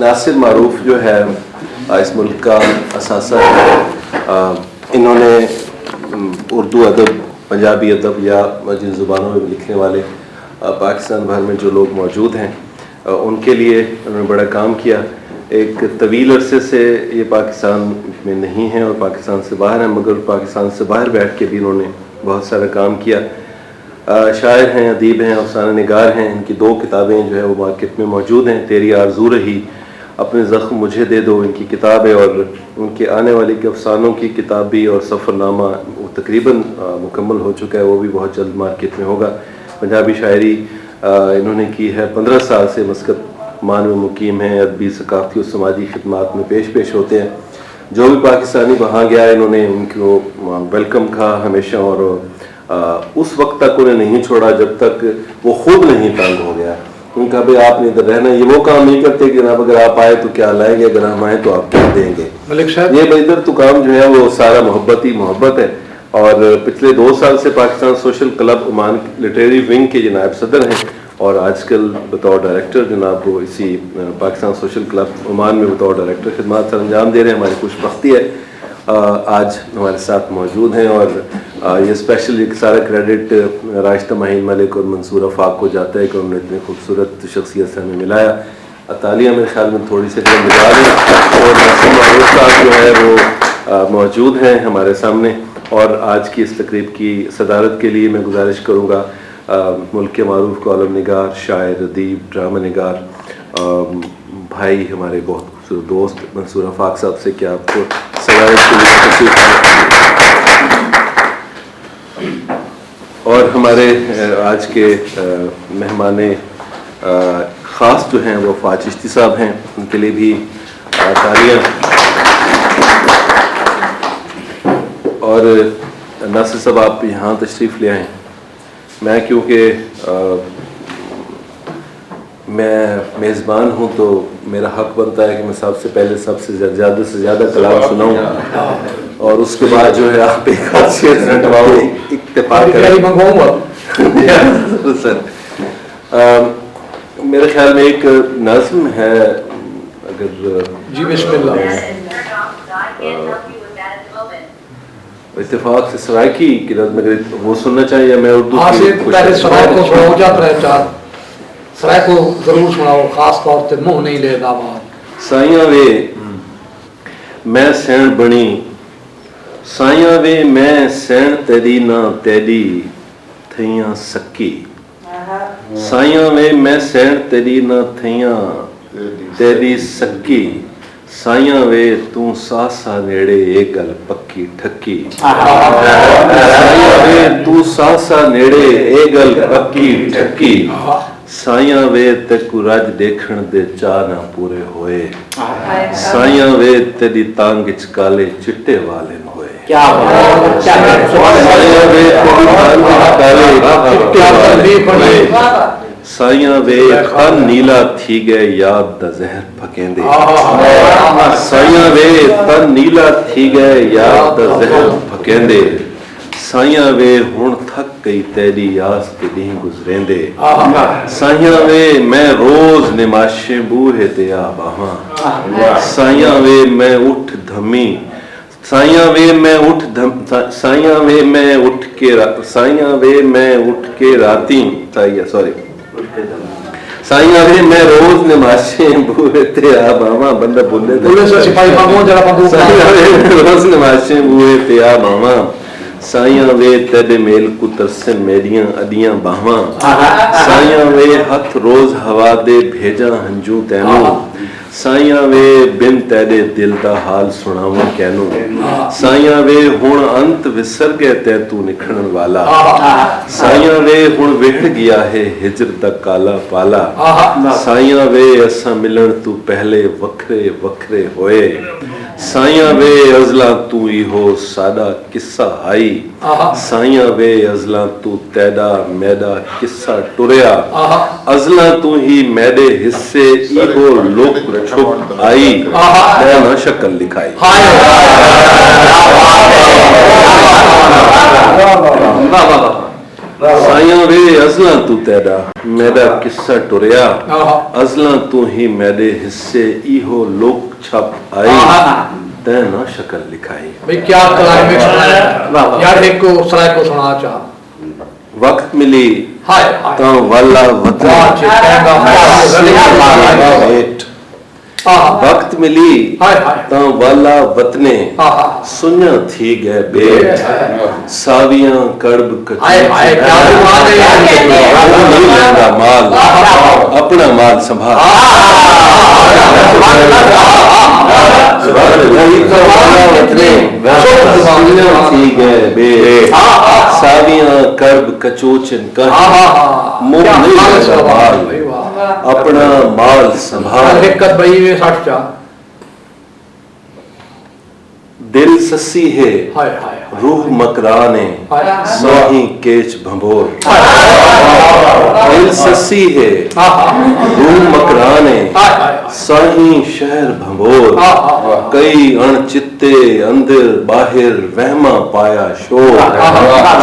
नासिर मारूफ जो है इस मुल्क का असासा है। इन्होंने उर्दू अदब, पंजाबी अदब या जिन ज़ुबानों में लिखने वाले पाकिस्तान भर में जो लोग मौजूद हैं उनके लिए उन्होंने बड़ा काम किया। एक तवील अरसे से ये पाकिस्तान में नहीं है और पाकिस्तान से बाहर हैं, मगर पाकिस्तान से बाहर बैठ के भी इन्होंने बहुत सारा काम किया। शायर हैं, अदीब हैं, अफसाना निगार हैं। इनकी 2 किताबें जो है वो मार्केट में मौजूद हैं। तेरी आरज़ू रही, अपने ज़ख्म मुझे दे दो, इनकी किताब है। और उनके आने वाली के अफसानों की किताब भी और सफ़रनामा वो तकरीबन मुकम्मल हो चुका है, वो भी बहुत जल्द मार्केट में होगा। पंजाबी शायरी इन्होंने की है। 15 साल से मस्कत मान में मुकीम हैं। अदबी, सकाफ़ती और समाजी खिदमात में पेश होते हैं। जो भी पाकिस्तानी वहाँ गया इन्होंने उनको वेलकम कहा हमेशा, और उस वक्त तक उन्हें नहीं छोड़ा जब तक वो खुद नहीं तंग हो गया। उनका भाई आपने इधर रहना, ये वो काम नहीं करते कि जनाब अगर आप आए तो क्या लाएंगे, अगर हम आए तो आप क्या देंगे। मलिक साहब, ये इधर तो काम जो है वो सारा मोहब्बत ही मोहब्बत है। और पिछले 2 साल से Pakistan social club Oman literary wing के जनाब सदर हैं, और आजकल बतौर डायरेक्टर जनाब वो इसी पाकिस्तान सोशल क्लब ओमान में बतौर डायरेक्टर खिदमत सर अंजाम दे रहे हैं। हमारी खुशबख्ती है आज हमारे साथ मौजूद हैं। और ये स्पेशल एक सारा क्रेडिट राशिदा माहीन मलिक और मंसूर आफाक को जाता है कि उन्होंने इतनी खूबसूरत शख्सियत से हमें मिलाया। तालियां मेरे ख्याल में थोड़ी सी मिला दें। और नासिर मारूफ साहब जो है वो मौजूद हैं हमारे सामने, और आज की इस तकरीब की सदारत के लिए मैं गुजारिश करूँगा मुल्क के मारूफ कॉलम निगार, शायर, अदीब, ड्रामा निगार भाई, हमारे बहुत खूबसूरत दोस्त मंसूर आफाक साहब से कि आपको सदारत के लिए और हमारे आज के मेहमान ख़ास जो हैं वो फ़ाज़ चिश्ती साहब हैं, उनके लिए भी तालियां। और नासिर साहब आप यहाँ तशरीफ़ ले आएँ। मैं क्योंकि मैं मेज़बान हूँ तो मेरा हक बनता है कि मैं सबसे पहले सबसे ज़्यादा से ज़्यादा कलाम सुनाऊँ, और उसके बाद जो है आप एक खासियत रटवाओ, इत्तेफाक सर। मेरे ख्याल में एक नज़्म है, अगर जी बिस्मिल्लाह। इत्तेफाक से सरायकी की नज़्म अगर वो सुनना चाहिए या मैं उर्दू पहले सराय को सुनाओ, सराय को जरूर सुनाओ, खास तौर से मुँह नहीं ले दावा। साइया वे मैं सैन बनी, साइया वे मैं सैन तेरी ना तेरी थैया सक्की। साइया वे मैं सैन तेरी ना थैया तेरी सक्की। साइया वे तू सासा नेड़े ये गल पक्की ठक्की। साइया वे तू सासा नेड़े ये गल पक्की ठक्की। साइया वे तेकू रज देखण दे चा ना पूरे होए। साइया वे तेरी तांग च काले चिट्टे वाले होए। साइया वे तेरी तांग च काले चिट्टे वाले होए। साइया वे तन नीला थी गए याद दा जहर फकेंदे। साइया वे तन नीला थी गए याद दा जहर फकेंदे। साइया वे हुण थक गई तेरी यास के दी गुजरेंदे। साइया वे मैं रोज निमाशे बूहे ते आ बावा। साइया वे मैं उठ धमी, साइया वे मैं उठ धम, साइया वे मैं उठ के साइया वे मैं उठ के राती साइया सॉरी साइया वे मैं रोज निमाशे बूहे ते आ बावा। बंदा बोले सिपाही मांगो जरा बंदूक। साइया वे रोज निमाशे बूहे ते आ बावा। साइया वे तेरे मेल को तरसे मेरियां अदियां बावा। साइया वे हथ रोज हवा दे भेजा हंजू तैनू। साइया वे बिन तेरे दिल दा हाल सुनावा कैनू। साइया वे हुण अंत विसर गए तै तू निखड़न वाला। साइया वे हुण वेड़ गया है हिजर दा काला पाला। साइया वे असा मिलन तू पहले वखरे वखरे होए। साइया वे अजला तू ही हो सादा किस्सा आई। साइया वे अजला तू तैदा मैदा किस्सा टुरया। अजला तू ही मैदे हिस्से इहो लोक छुप आई। ना शक्ल लिखाई। ਸਾਈਆਂ ਵੇ ਅਜ਼ਲਾਂ ਤੂੰ ਤੇਰਾ ਮੇਰਾ ਕਿੱਸਾ ਟੁਰਿਆ ਆਹਾ ਅਜ਼ਲਾਂ ਤੂੰ ਹੀ ਮੇਰੇ ਹਿੱਸੇ ਇਹੋ ਲੋਕ ਛਪ ਆਈ तै ना शक्ल लिखाई। भाई क्या क्लाइमेक्स है यार, एक को सराय को सुना चाह वक्त मिली हाय हाय तो वाला वतन वक्त मिली हाय हाय तो वाला वतने आहा सुन्या थी गए बेट सावियां कड़ब हाय हाय क्या बात है यार, नहीं लेंदा माल अपना माल संभाल सावियां कर्ब कचोचन अपना माल संभाल दिल ससी है रूह मकराने सोही केच भंबोर दिल ससी है रूह मकराने साही शहर भंबोर कई अणचित्ते अंदर बाहर वहमा पाया शोर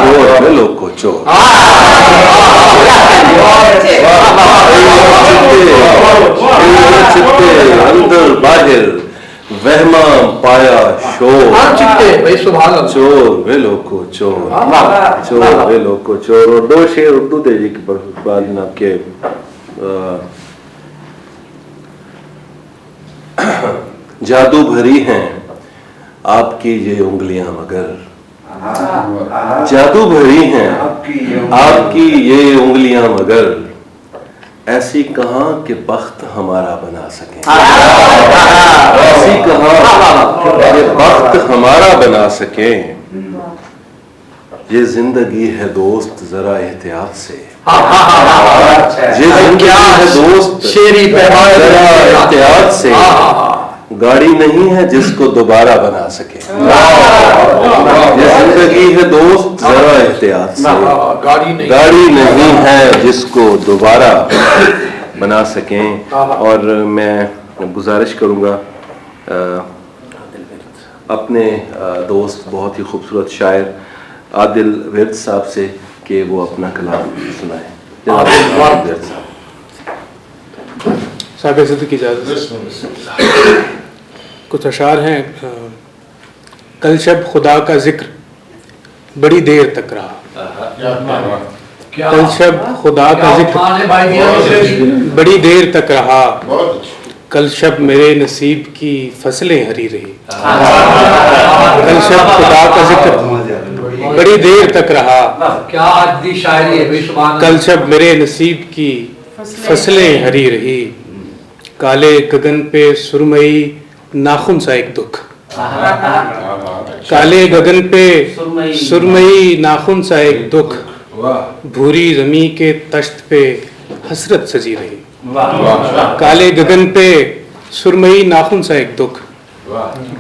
चोर मिलो को चोर अणचित्ते अंदर बाहर वहमा पाया शोर चोर वेलो को चोर चोर वेलो को चोर। और दो शेर उर्दू दे जी के बाद आपके जादू भरी हैं आपकी ये उंगलियां मगर जादू भरी हैं आपकी ये उंगलियां मगर ऐसी कहां कि बख्त हमारा बना सके ऐसी कहां कि बख्त हमारा बना सके। ये जिंदगी है दोस्त जरा एहतियात से ये जिंदगी है दोस्त जरा एहतियात से गाड़ी नहीं है जिसको दोबारा बना सके ये जिंदगी है दोस्त जरा एहतियात से गाड़ी नहीं है जिसको दोबारा बना सकें। और मैं गुजारिश करूंगा अपने दोस्त बहुत ही खूबसूरत शायर आदिल विर्द साहब से कि वो अपना कलाम सुनाए। साहब इज़्ज़त की इजाज़त। कुछ अशार हैं। कल शब खुदा का जिक्र बड़ी देर तक रहा, कल शब खुदा का जिक्र बड़ी देर तक रहा, कल शब मेरे नसीब की फसलें हरी रही। कल शब खुदा का जिक्र बड़ी देर तक रहा, क्या आदि शायरी है, कल शब मेरे नसीब की फसलें हरी रही। काले गगन पे सुरमई नाखून सा एक दुख, काले गगन पे सुरमई नाखून सा एक दुख, भूरी जमी के तश्त पे हसरत सजी रही। काले गगन पे सुरमई नाखून सा एक दुख,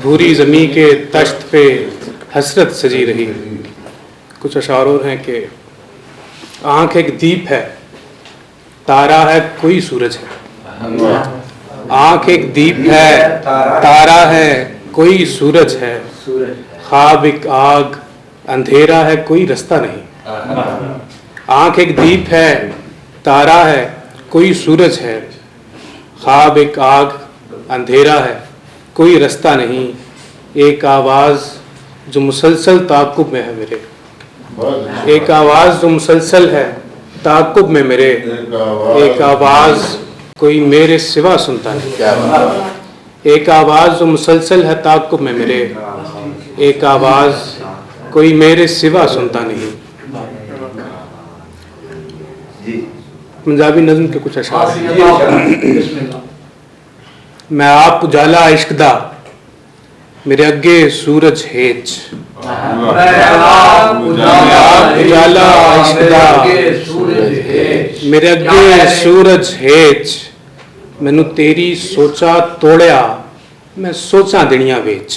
भूरी जमी के तश्त पे हसरत सजी रही। कुछ अशार और हैं कि आँख एक दीप है, तारा है कोई सूरज है। आँख एक दीप है, तारा है कोई सूरज है, ख्वाब एक आग अंधेरा है कोई रास्ता नहीं। आँख एक दीप है, तारा है कोई सूरज है, ख्वाब एक आग अंधेरा है कोई रास्ता नहीं। एक आवाज़ जो मुसलसल ताक़ुब में है मेरे, एक आवाज़ जो मुसलसल है ताक़ुब में मेरे, एक आवाज़ कोई मेरे सिवा सुनता नहीं। एक आवाज़ जो मुसलसल है ताक़ुब में मेरे, एक आवाज़ कोई मेरे सिवा सुनता नहीं। पंजाबी नज़्म के कुछ अशार। मैं आप उजाला इश्क दा मेरे अगे सूरज हेच, उजाला इश्क दा मेरे अगे सूरज हेच, मैनू तेरी सोचा तोड़िया मैं सोचा देनिया वेच।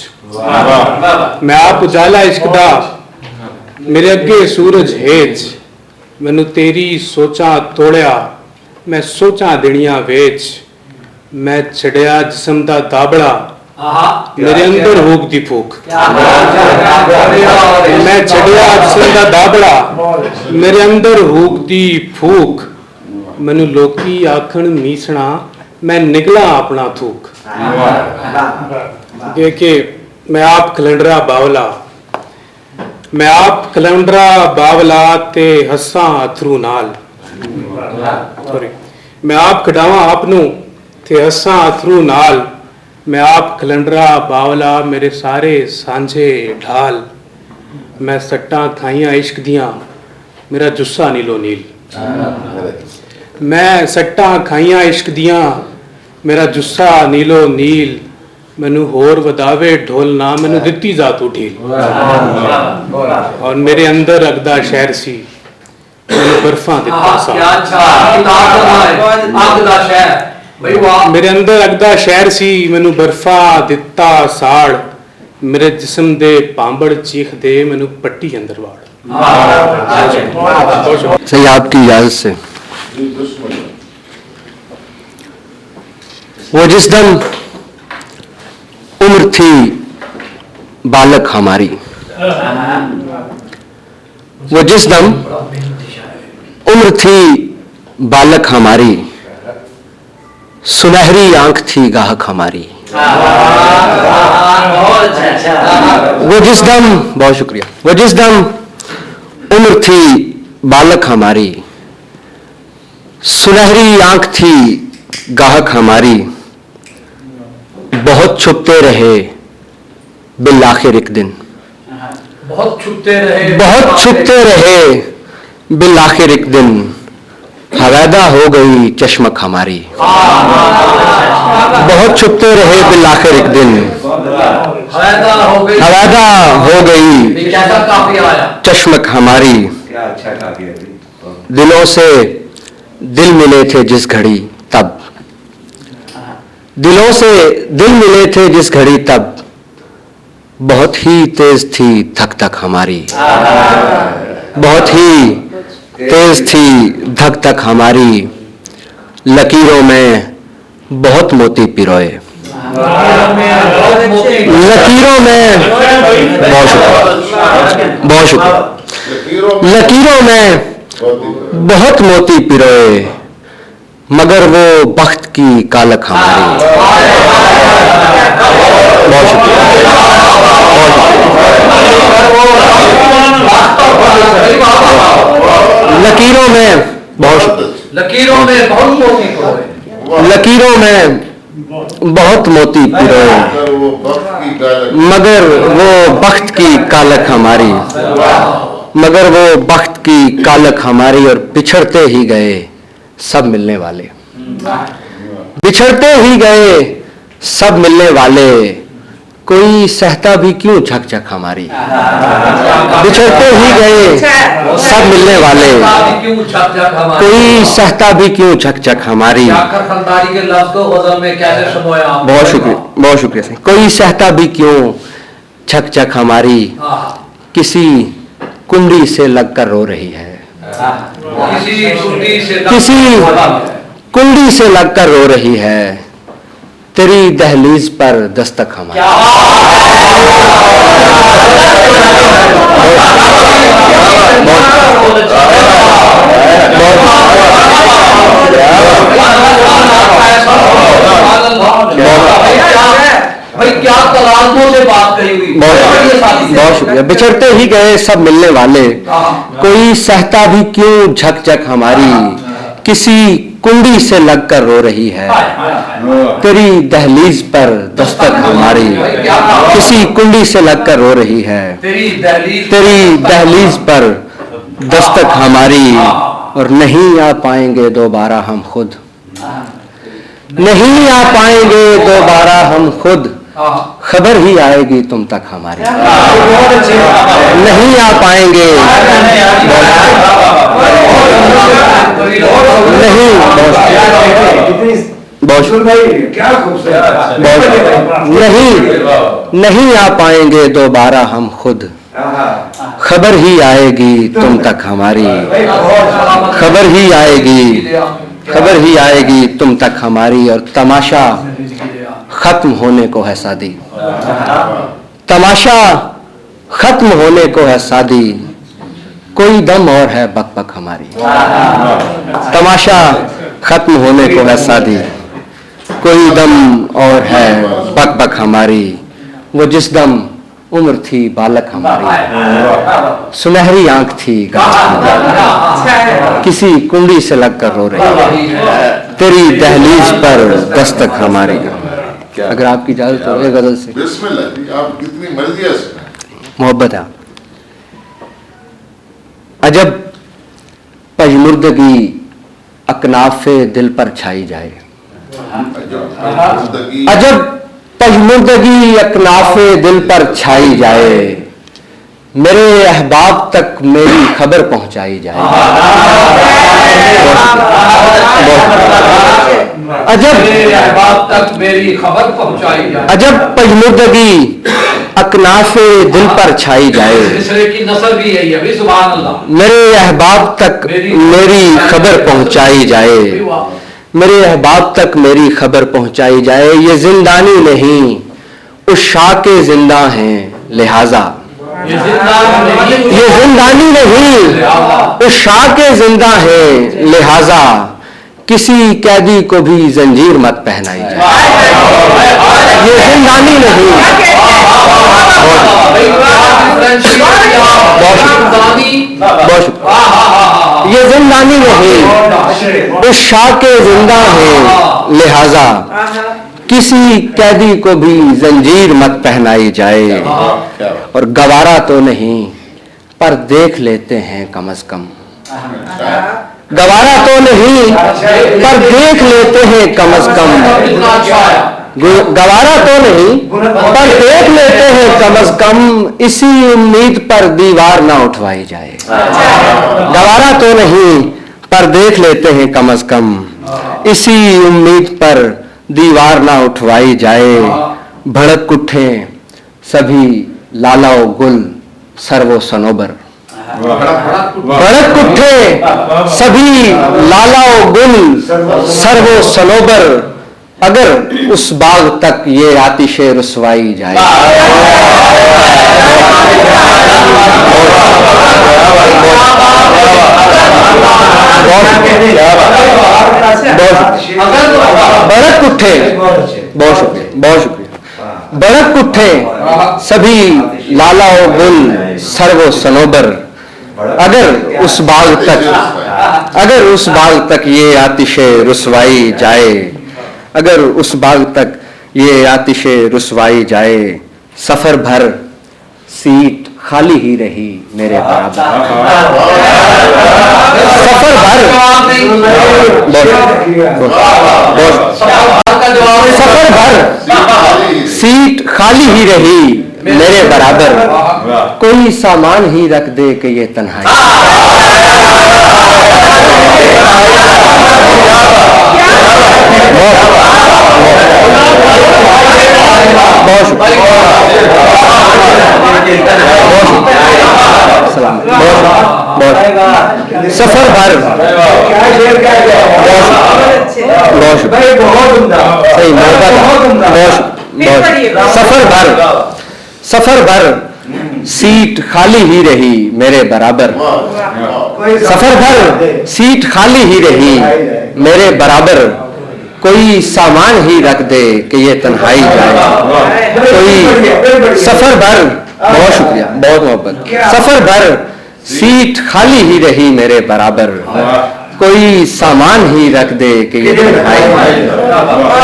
मैं आप उजाला इश्क दा मेरे अगे सूरज हेच, मैनू तेरी सोचा तोड़िया मैं सोचा देनिया वेच। मैं छड़िया जिस्म दा दाबड़ा मेरे अंदर हुक दी फूक, मैं छड़िया जिस्म दा दाबड़ा, मेरे अंदर हुक दी फूक, मैनू लोकी आखण मीसना, मैं निकला अपना थूक। के मैं आप खलंडरा बावला, मैं आप खलंडरा बावला ते हस्सा अथरू नाल, सॉरी, मैं आप खडावा आपनू ते हस्सा अथरू नाल, मैं आप खलंडरा बावला मेरे सारे सांझे ढाल, मैं सट्टां खाइयां इश्क दियां मेरा जुस्सा नीलो नील, मैं सट्टां खाइयां इश्क दियां मेरा जुस्सा नीलो नील, मैनू होर वदावे ढोल ना मैनू दित्ती जातू ढील, और मेरे अंदर अगदा शहर सी मैनू बर्फा दित्ता सा, मेरे अंदर अगदा शहर सी मैनू बर्फा दित्ता साड़, मेरे जिस्म दे पांबड़ चीख दे मैनू पट्टी अंदर वाड़। सही आपकी इजाजत से। वो जिस दम उम्र थी बालक हमारी, वो जिस दम उम्र थी बालक हमारी, सुनहरी आंख थी गाहक हमारी। वो जिस दम, बहुत शुक्रिया, वो जिस दम उम्र थी बालक हमारी, सुनहरी आंख थी गाहक हमारी, बहुत छुपते रहे बिल आखिर एक दिन, बहुत छुपते रहे, बहुत छुपते रहे बिल आखिर एक दिन, हवैदा हो गई चश्मक हमारी। बहुत छुपते रहे बिल आखिर एक दिन, हवैदा हो गई चश्मक हमारी। दिलों से दिल मिले थे जिस घड़ी तब, दिलों से दिल मिले थे जिस घड़ी तब, बहुत ही तेज थी धक धक हमारी, बहुत ही तेज थी धक धक हमारी। लकीरों में बहुत मोती पिरोए, लकीरों में, बहुत शुक्रिया, बहुत शुक्रिया, लकीरों में बहुत मोती पिरोए, मगर वो बख्त की कालक हमारी। बहुत शुक्रिया, लकीरों में, बहुत लकीरों में बहुत मोती पिरोए, लकीरों में बहुत मोती पिरोए, मगर वो बख्त की कालक हमारी, मगर वो बख्त की कालक हमारी। और बिछड़ते ही गए सब मिलने वाले, बिछड़ते ही गए सब मिलने वाले, कोई सहता भी क्यों झक झक हमारी। बिछड़ते ही गए सब मिलने वाले, कोई सहता भी क्यों झक झक हमारी। बहुत शुक्रिया, बहुत शुक्रिया सही। कोई सहता भी क्यों झक झक हमारी, किसी कुंडी से लगकर रो रही है, किसी कुंडी से लगकर रो रही है, तेरी दहलीज पर दस्तक हमारी। क्या तलाशों से बात करी हुई। बहुत शुक्रिया। बिछड़ते ही गए सब मिलने वाले, कोई सहता भी क्यों झक झक हमारी, किसी कुंडी से लगकर रो रही है, तेरी दहलीज पर दस्तक हमारी। किसी कुंडी से लगकर रो रही है, तेरी दहलीज पर दस्तक हमारी। और नहीं आ पाएंगे दोबारा हम खुद, नहीं आ पाएंगे दोबारा हम खुद, खबर ही आएगी तुम तक हमारी। नहीं आ पाएंगे, नहीं, नहीं आ पाएंगे दोबारा हम खुद, खबर ही आएगी तुम तक हमारी। खबर ही आएगी, खबर ही आएगी तुम तक हमारी। और तमाशा खत्म होने को है शादी, तमाशा खत्म होने को है शादी, कोई दम और है बक बक हमारी। तमाशा खत्म होने को है शादी, कोई दम और है बक बक हमारी, वो जिस दम उम्र थी बालक हमारी, सुनहरी आंख थी गाछ हमारी, किसी कुंडी से लगकर रो रही, तेरी दहलीज पर दस्तक हमारी। अगर आपकी इजाजत हो एक गजल से बिस्मिल्लाह जी, आप कितनी मर्जी है मोहब्बत है। अजब पजमुर्दगी अकनाफे दिल पर छाई जाए, अजब पजमुर्दगी अकनाफे दिल पर छाई जाए, मेरे अहबाब तक मेरी खबर पहुंचाई जाए। अजब अहबाब तक मेरी खबर पहुंचाई जाए, अजब पजमुर्दगी अकनाफे दिल पर छाई जाए, मिसरे की नस्ल भी यही है भी, सुभान अल्लाह। मेरे अहबाब तक मेरी खबर पहुंचाई जाए, मेरे अहबाब तक मेरी खबर पहुंचाई जाए, ये जिंदानी नहीं उस शाह के जिंदा हैं लिहाजा, ये जिंदानी नहीं उस शाह के जिंदा हैं लिहाजा, किसी कैदी को भी जंजीर मत पहनाई जाए। ये जिंदानी नहीं, ये जिंदानी नहीं उस शाह के जिंदा हैं लिहाजा, किसी कैदी को भी जंजीर मत पहनाई जाए, और गवारा तो नहीं पर देख लेते हैं कम अज कम, गवारा तो नहीं पर देख लेते हैं कम अज कम, गवारा तो नहीं पर देख लेते हैं कम अज कम, इसी उम्मीद पर दीवार ना उठवाई जाए। गवारा तो नहीं पर देख लेते हैं कम अज कम, इसी उम्मीद पर दीवार ना उठवाई जाए, भड़क उठे सभी लालाओ गुल सर्वो सनोबर, भड़क उठे सभी लालाओ गुल सर्वो सनोबर, अगर उस बाग तक ये आतिशे रुसवाई जाए। भड़क उठे, बहुत शुक्रिया, बहुत शुक्रिया। भड़क उठे सभी लालाओ गुल सर्वो सनोबर, अगर उस बाग तक ये आतिशे रुसवाई जाए, अगर उस बाग तक ये आतिशे रुसवाई जाए, सफर भर सीट खाली ही रही मेरे बराबर, सफर भर सफर भर सीट खाली ही रही मेरे बराबर, कोई सामान ही रख दे कि ये तन्हाई। सफर भर सफर भर सीट खाली ही रही मेरे बराबर, सफर भर सीट खाली ही रही मेरे बराबर, कोई सामान ही रख दे कि ये तन्हाई जाए। कोई सफर भर, बहुत शुक्रिया, बहुत मोहब्बत, सफर भर सीट खाली ही रही मेरे बराबर, कोई सामान ही रख दे कि ये तन्हाई जाए,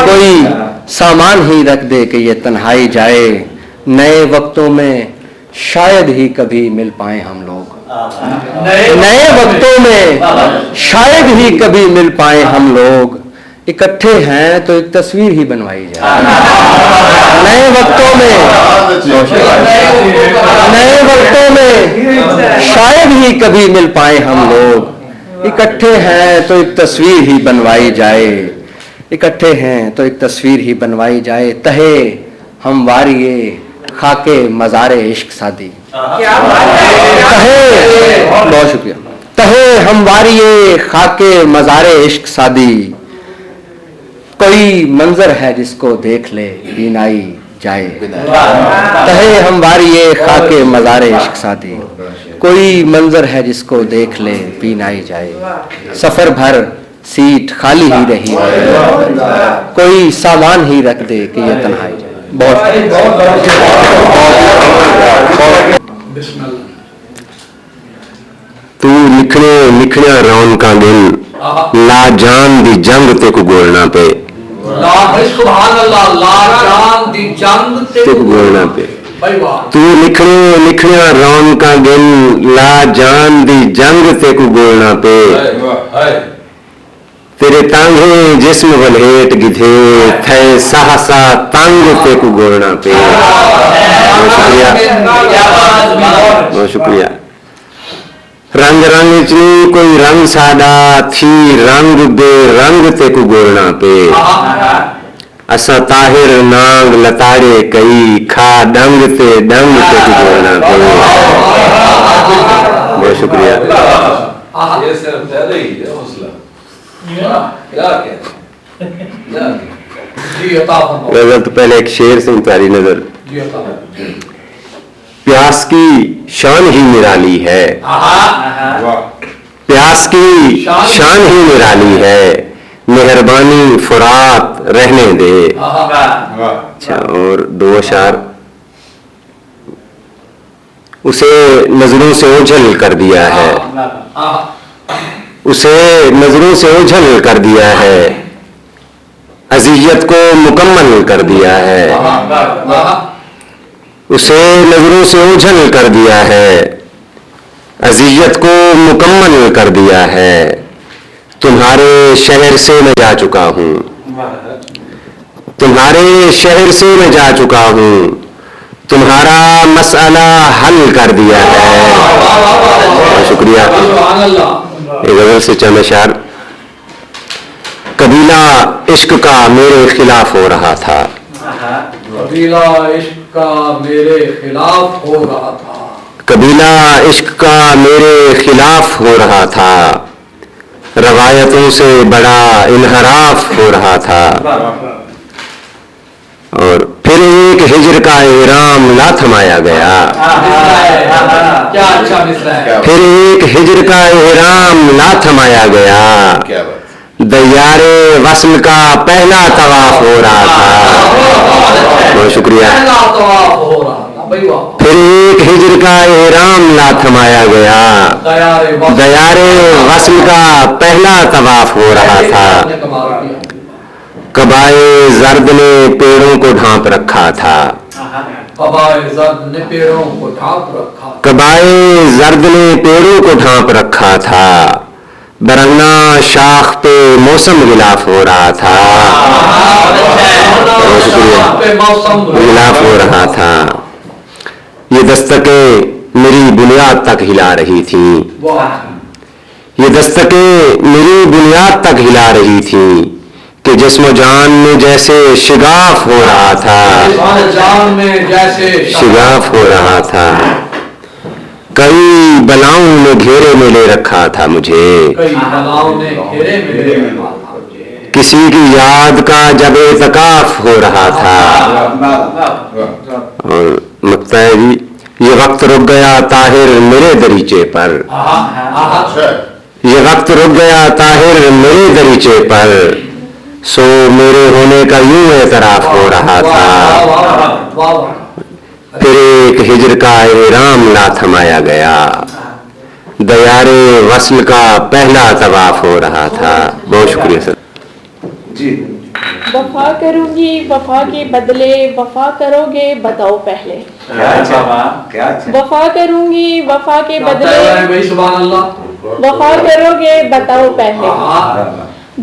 कोई सामान ही रख दे कि ये तन्हाई जाए। नए वक्तों में शायद ही कभी मिल पाए हम लोग, नए वक्तों में शायद ही कभी मिल पाए हम लोग, इकट्ठे हैं तो एक तस्वीर ही बनवाई जाए। नए वक्तों में शायद ही कभी मिल पाए हम लोग, इकट्ठे हैं तो एक तस्वीर ही बनवाई जाए, इकट्ठे हैं तो एक तस्वीर ही बनवाई जाए। तहे हम वारिये खाके मज़ारे इश्क शादी, तहे, बहुत शुक्रिया, तहे हम वारिये खाके मज़ारे इश्क शादी, कोई मंजर है जिसको देख ले बीनाई जाए, तहे हमवारी ये खाके मज़ारे इश्क सादी, कोई मंजर है जिसको देख ले बीनाई जाए, सफर भर सीट खाली ही रही है, कोई सामान ही रख दे कि ये तन्हाई जाए। बिस्मिल्लाह। तू लिखने लिखने रौनका दिन ला जान दी जंग ते को गोलना पे, सुभान अल्लाह, ला जान दी जंग ते को गोलना पे। भाई वाह। तू लिखने लिखने रौनका दिन ला जान दी जंग ते को गोलना पे, तेरे तांगे जिस्म वलहेट गिधे थे सहसा तंग ते को गोलना पे। बहुत शुक्रिया, बहुत शुक्रिया। रंग रंग ची कोई रंग सादा थी रंग बे रंग ते को गोलना पे, असा ताहिर नांग लताड़े कई खा डंग ते को गोलना पे। बहुत शुक्रिया। ये सिर्फ ज्यादा ही है हौसला। जी अता फरमाओ। गजल तो पहले एक शेर से तुम्हारी नजर, जी अता फरमाओ। प्यास की शान ही निराली है, प्यास की शान ही निराली है, मेहरबानी फुरात रहने दे। अच्छा, और दो अशार। उसे नजरों से ओझल कर दिया है, उसे नजरों से ओझल कर दिया है, अज़ियत को मुकम्मल कर दिया है, उसे नजरों से ओझल कर दिया है, अज़ियत को मुकम्मल कर दिया है। तुम्हारे शहर से मैं जा चुका हूँ, तुम्हारे शहर से मैं जा चुका हूँ, तुम्हारा मसला हल कर दिया है। बहुत शुक्रिया। एक गजल से चंद अशार। कबीला इश्क का मेरे खिलाफ हो रहा था, कबीला इश्क का मेरे खिलाफ हो रहा था, कबीला इश्क का मेरे खिलाफ हो रहा था, रवायतों से बड़ा इनहराफ हो रहा था। और फिर एक हिजर का इहराम ला थमाया गया, क्या अच्छा मिसरा है। फिर एक हिजर का इहराम ला थमाया गया, क्या बात। दयारे वस्ल का पहला तवाफ हो रहा था। बहुत शुक्रिया। पहला तवाफ हो रहा था। भाई वाह। फिर एक हिजर का इहराम ला थमाया गया, दयारे वस्ल का पहला तवाफ हो रहा था। कबाए जर्द ने पेड़ों को ढांप रखा था, कबाए जर्द ने पेड़ों को ढांप रखा, कबाए जर्द ने पेड़ों को ढांप रखा था, बरंगा शाख पे मौसम गिलाफ हो रहा था। बहुत शुक्रिया। गिलाफ हो रहा था। ये दस्तकें मेरी बुनियाद तक हिला रही थी, ये दस्तकें मेरी बुनियाद तक हिला रही थी, कि जिस्म जान में जैसे शिगाफ हो रहा था, जान में जैसे शिगाफ हो रहा था। कई बलाओं ने घेरे में ले रखा था मुझे, कई बलाओं ने घेरे में ले रखा था मुझे, किसी की याद का जब एतकाफ हो रहा था। और मकता है जी, ये वक्त रुक गया ताहिर मेरे दरीचे पर, ये वक्त रुक गया ताहिर मेरे दरीचे पर, सो मेरे होने का यूं एतराफ हो रहा था। फिर एक हिजर का इहराम ला थमाया गया, दयारे वस्ल का पहला तवाफ हो रहा था। बहुत शुक्रिया सर जी। वफा करूंगी वफा के बदले वफा करोगे बताओ पहले, क्या वफा करूंगी वफा के बदले सुभान अल्लाह, वफा करोगे बताओ पहले,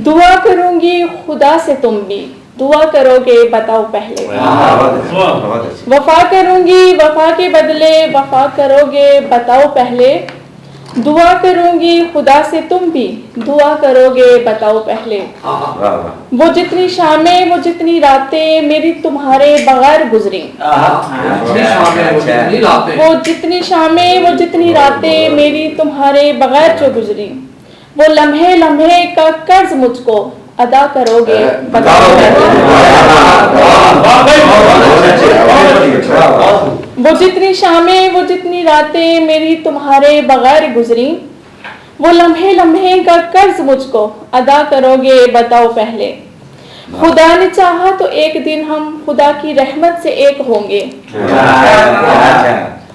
दुआ करूंगी खुदा से तुम भी दुआ करोगे बताओ पहले, वफा करूंगी वफा के बदले वफा करोगे बताओ पहले, दुआ करूंगी खुदा से तुम भी दुआ करोगे बताओ पहले। वो जितनी शामें वो जितनी रातें मेरी तुम्हारे बगैर गुजरी, वो जितनी शामें वो जितनी रातें मेरी तुम्हारे बगैर जो गुजरी, वो लम्हे लम्हे का कर्ज मुझको अदा करोगे बताओ पहले। वो जितनी शामें वो जितनी रातें मेरी तुम्हारे बगैर गुजरी, वो लम्हे लम्हे का कर्ज मुझको अदा करोगे बताओ पहले। खुदा ने चाहा तो एक दिन हम खुदा की रहमत से एक होंगे,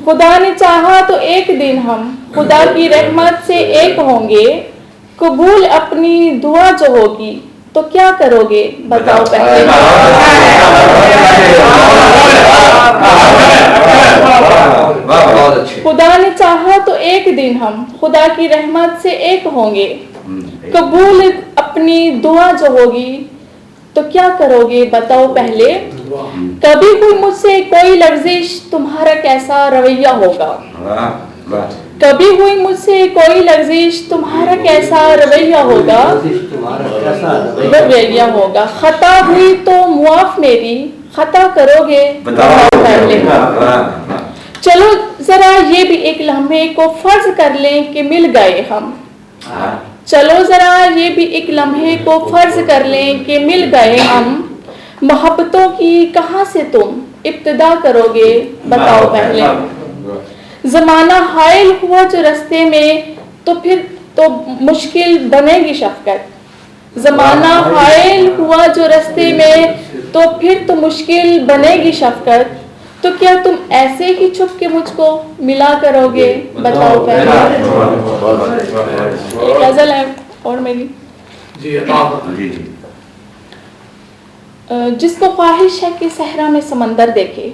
खुदा ने चाहा तो एक दिन हम खुदा की रहमत से एक होंगे। कबूल अपनी दुआ जो होगी तो क्या करोगे बताओ पहले। खुदा ने चाहा तो एक दिन हम खुदा की रहमत से एक होंगे। कबूल अपनी दुआ जो होगी तो क्या करोगे बताओ पहले। कभी हुई मुझसे कोई लफ्जिश तुम्हारा कैसा रवैया होगा, कभी हुई मुझसे कोई लफ्जिश तुम्हारा कैसा रवैया होगा, रवैया होगा। खता हुई तो मुआफ मेरी खता करोगे बताओ पहले। चलो जरा ये भी एक लम्हे को फर्ज कर लें कि मिल गए हम, चलो जरा ये भी एक लम्हे को फर्ज कर लें कि मिल गए हम। मोहब्बतों की कहाँ से तुम इब्तिदा करोगे बताओ पहले। जमाना हायल हुआ जो रास्ते में तो फिर तो मुश्किल बनेगी शफकत, जमाना हायल हुआ जो रास्ते में तो फिर तो मुश्किल बनेगी शफकत। तो क्या तुम ऐसे ही छुप के मुझको मिला करोगे बताओ पहले। एक गजल है और मेरी जिसको ख्वाहिश है कि सहरा में समंदर देखे,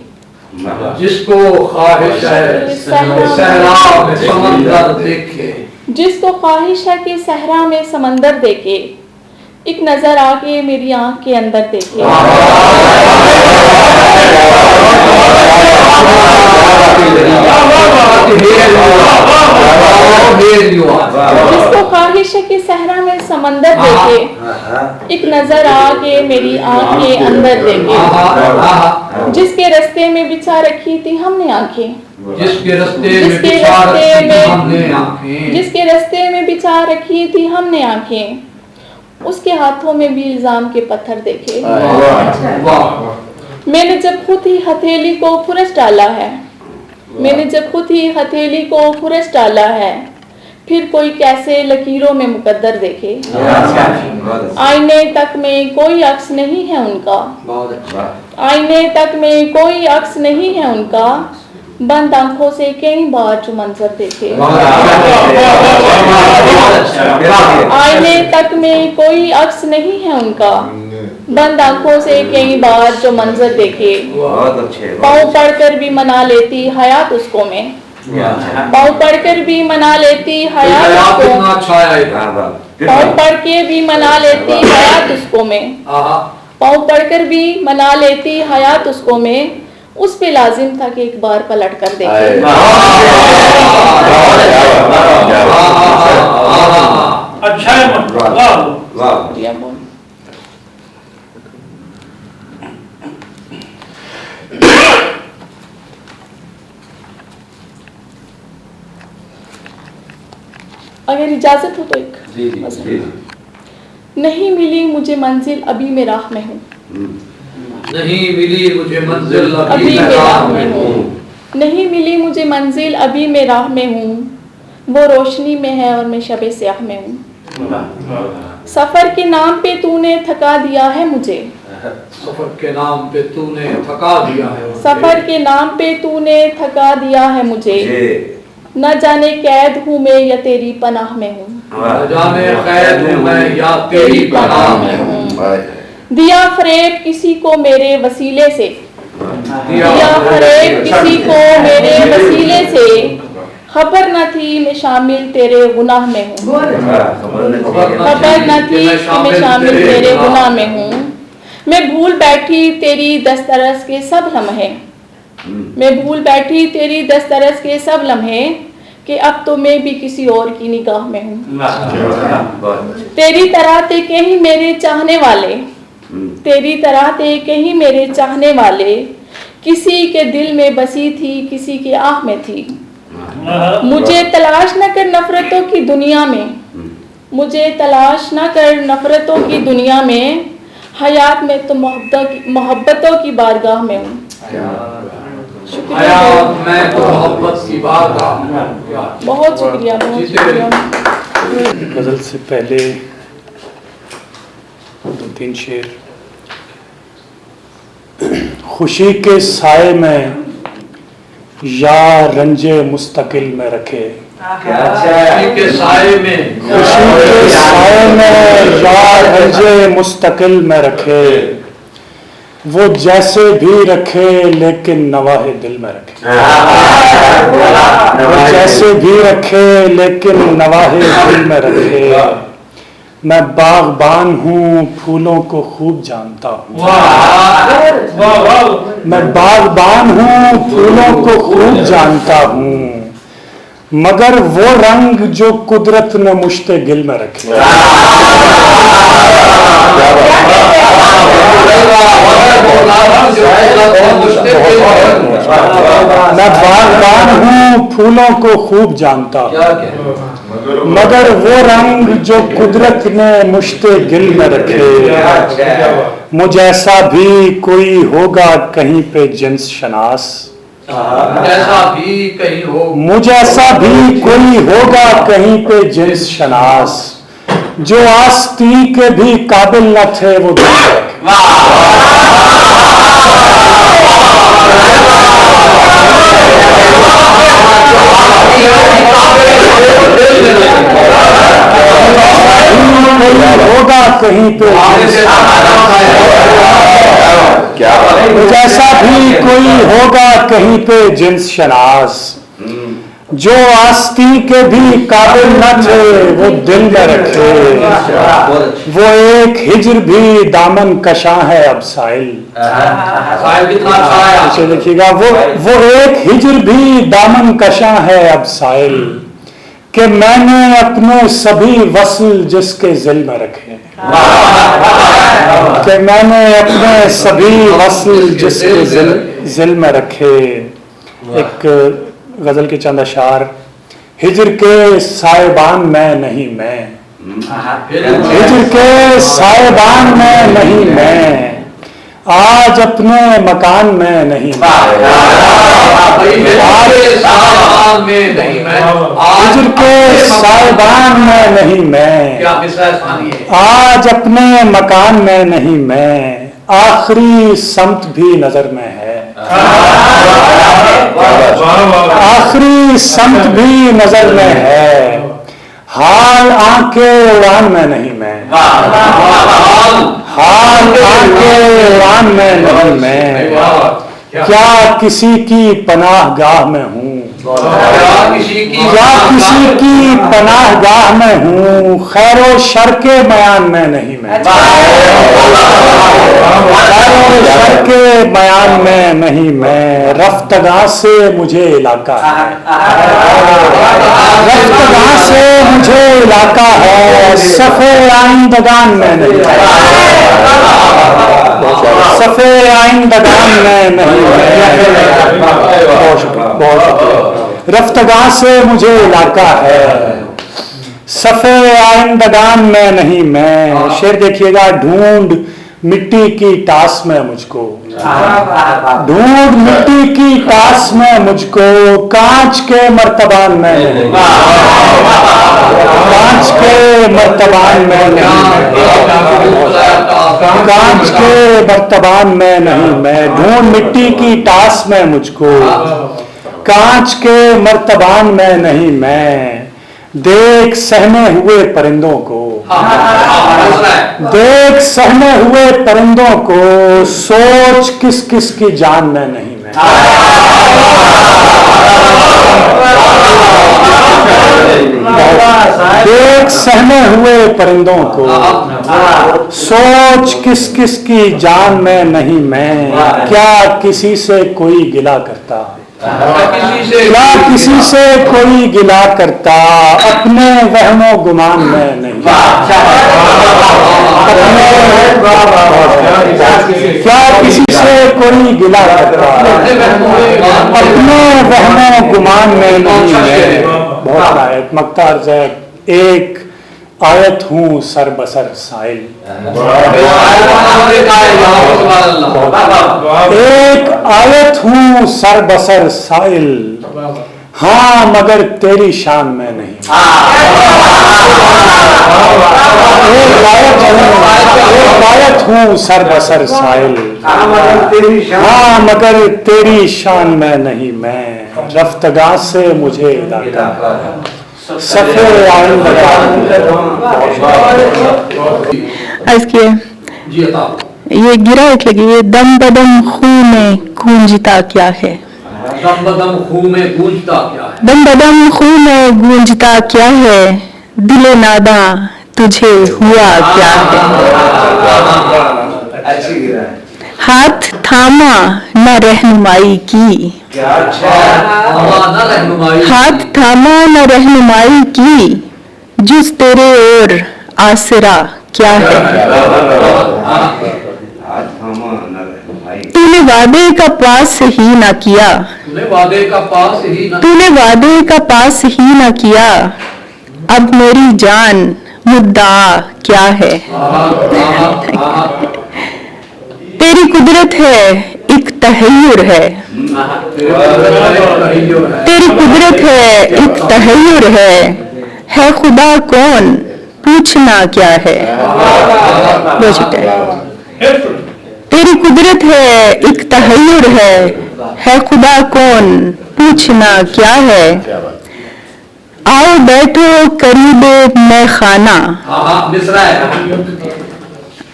जिसको ख्वाहिश है सहरा में समंदर देखे, जिसको ख्वाहिश है कि सहरा में समंदर देखे, एक नजर आके मेरी आंख के अंदर देखे। जिसको ख्वाहिश है कि सहरा में समंदर देखे, एक नजर आके मेरी आंख के अंदर देखे। जिसके रास्ते में बिछा रखी थी हमने आंखें, जिसके रास्ते में बिछा रखी थी हमने आंखें, उसके हाथों में भी इल्जाम के पत्थर देखे। मैंने जब खुद ही हथेली को फुरस डाला है, मैंने जब खुद ही हथेली को फुरस डाला है, फिर कोई कैसे लकीरों में मुकद्दर देखे। आईने तक में कोई अक्स नहीं है उनका, आईने तक में कोई अक्स नहीं है उनका, बंद आंखों से कई बार जो मंजर देखे। आईने तक में कोई अक्स नहीं है उनका, बंद आंखों से कई बार जो मंजर देखे। पाँव पढ़कर भी मना लेती हयात उसको मैं, पाँव पढ़कर भी मना लेती हयात उसको, पाँव पढ़ के भी मना लेती हयात उसको मैं, पाँव पढ़कर भी मना लेती हयात उसको मैं। उस पे लाजिम था कि एक बार पलट कर देखे। अच्छा है अगर इजाजत हो तो एक नहीं मिली मुझे मंजिल अभी मैं राह में हूँ, नहीं मिली मुझे मंजिल अभी मैं राह में हूँ, नहीं मिली मुझे मंजिल अभी मैं राह में हूँ। वो रोशनी में है और मैं शबे स्याह में हूँ। सफर के नाम पे तूने थका दिया है मुझे, सफर के नाम पे तूने थका दिया है, सफर के नाम पे तूने थका दिया है मुझे। न जाने कैद हूँ मैं या तेरी पनाह में हूँ, न जाने कैद हूँ मैं या तेरी पनाह में हूँ। दिया फरेब किसी को मेरे वसीले से, दिया फरेब किसी को मेरे वसीले से, खबर न थी मैं शामिल तेरे गुनाह में हूँ, खबर न थी कि मैं शामिल तेरे गुनाह में हूँ। मैं भूल बैठी तेरी दस्तरस के सब लम्हे, मैं भूल बैठी तेरी दस्तरस के सब लम्हे, कि अब तो मैं भी किसी और की निगाह में हूँ। तेरी तरह थे कहीं मेरे चाहने वाले, तेरी तरह थे कहीं मेरे चाहने वाले, किसी के दिल में बसी थी किसी की आँख में थी। मुझे तलाश न कर नफरतों की दुनिया में, मुझे तलाश न कर नफरतों की दुनिया में, हयात में तो मोहब्बतों की बारगाह में हूँ। शुक्रिया, मैं तो मोहब्बत की बारगाह में। बहुत शुक्रिया, बहुत शुक्रिया। गज़ल से पहले 2-3 शेर। खुशी के साए में या रंजे मुस्तकिल में रखे, खुशी के साए में, खुशी के साए में या रंजे मुस्तकिल में रखे, वो जैसे भी रखे लेकिन नवाहे दिल में रखे। वो जैसे भी रखे लेकिन नवाहे दिल में रखे। मैं बागबान हूँ, फूलों को खूब जानता हूँ। मैं बागबान हूँ, फूलों को खूब जानता हूँ, मगर वो रंग जो कुदरत ने मुश्ते गिल में रखे। मैं बागबान हूँ, फूलों को खूब जानता हूँ, मगर वो रंग जो कुदरत ने मुश्ते गिल में रखे। मुझ ऐसा भी कोई होगा कहीं पे जिन्स शनास, जैसा भी कहीं हो, मुझ ऐसा भी कोई होगा कहीं पे जिन्स शनास, जो आस्ती के भी काबिल न थे वो दिल में रखे। होगा कहीं पे जैसा भी कोई होगा कहीं पे जिन्स शनास, जो आस्ती के भी काबिल न थे वो दिल में रखे। वो एक हिजर भी दामन कशा है अब साइल। इसे देखिएगा, वो एक हिजर भी दामन कशा है अब साइल, कि मैंने अपने सभी वसल जिसके जिल में रखे। कि मैंने अपने सभी वसल जिसके जिल में रखे। एक गजल के चंद अशार। हिजर के साहिबान में नहीं मैं, हिजर के साहिबान में नहीं मैं, आज अपने मकान में नहीं मैं। हिजर के साहिबान में नहीं मैं, आज अपने मकान में नहीं मैं, आखिरी समत भी नजर में है। आखिरी समत भी नजर में है, हाल आंखें उड़ान में नहीं मैं। हाल आंखें उड़ान में नहीं मैं, क्या किसी की पनाह गाह में हूँ। क्या किसी की पनाह गाह में हूँ, खैरो शर के बयान में नहीं मैं। खैरो शर के बयान में नहीं मैं, रफ्तगा से मुझे इलाका है। रफ्तगा से मुझे इलाका है, सफ़े आइंदगान में नहीं। सफ़े आइंदगान में नहीं मैं। बहुत शुक्रिया, बहुत शुक्रिया। रफ्तगा से मुझे इलाका है, सफ़े आइंदगान में नहीं मैं। शेर देखिएगा। ढूंढ मिट्टी की टास में मुझको, ढूंढ मिट्टी की टास में मुझको, कांच के मर्तबान में नहीं। कांच के मर्तबान में नहीं, कांच के मर्तबान में नहीं मैं। ढूंढ मिट्टी की टास में मुझको, कांच के मर्तबान में नहीं मैं। देख सहमे हुए परिंदों को, देख सहमे हुए परिंदों को, सोच किस किस की जान में नहीं मैं। देख सहमे हुए परिंदों को, सोच किस किस की जान में नहीं मैं। क्या किसी से कोई गिला करता, क्या किसी से कोई गिला करता, अपने वहमो गुमान में नहीं। क्या किसी से कोई गिला करता, अपने वहमो गुमान में नहीं है। बहुत लायक मक्ता अर्ज़ है। एक आयत हूँ सर बसर साइल, एक आयत हूँ सर बसर साइल, हाँ मगर तेरी शान में नहीं। एक आयत हूँ सर बसर साइल, हाँ मगर तेरी शान में नहीं। मैं रफ्तगा से मुझे इलाका सफेद आइन बता। अर्ज किया जी अता ये गिरावट लगी है। दम बदम खून में गूंजता क्या है, दम बदम खून में गूंजता क्या है, दम बदम खून में गूंजता क्या है, दिले नादा तुझे हुआ क्या है। हाथ थामा न रहनुमाई की, हाथ थामा न रहनुमाई की, जुस तेरे और आसरा क्या है। तूने वादे का पास ही ना किया, तूने वादे का पास ही न तूने वादे का पास ही ना किया, अब मेरी जान मुद्दा क्या है। तेरी कुदरत है एक तहय्युर है, तेरी कुदरत है एक तहय्युर है खुदा कौन पूछना क्या है। दो छुट्टे। तेरी कुदरत है एक तहय्युर है खुदा कौन पूछना क्या है। आओ बैठो करीबे मैं खाना, मिसरा है,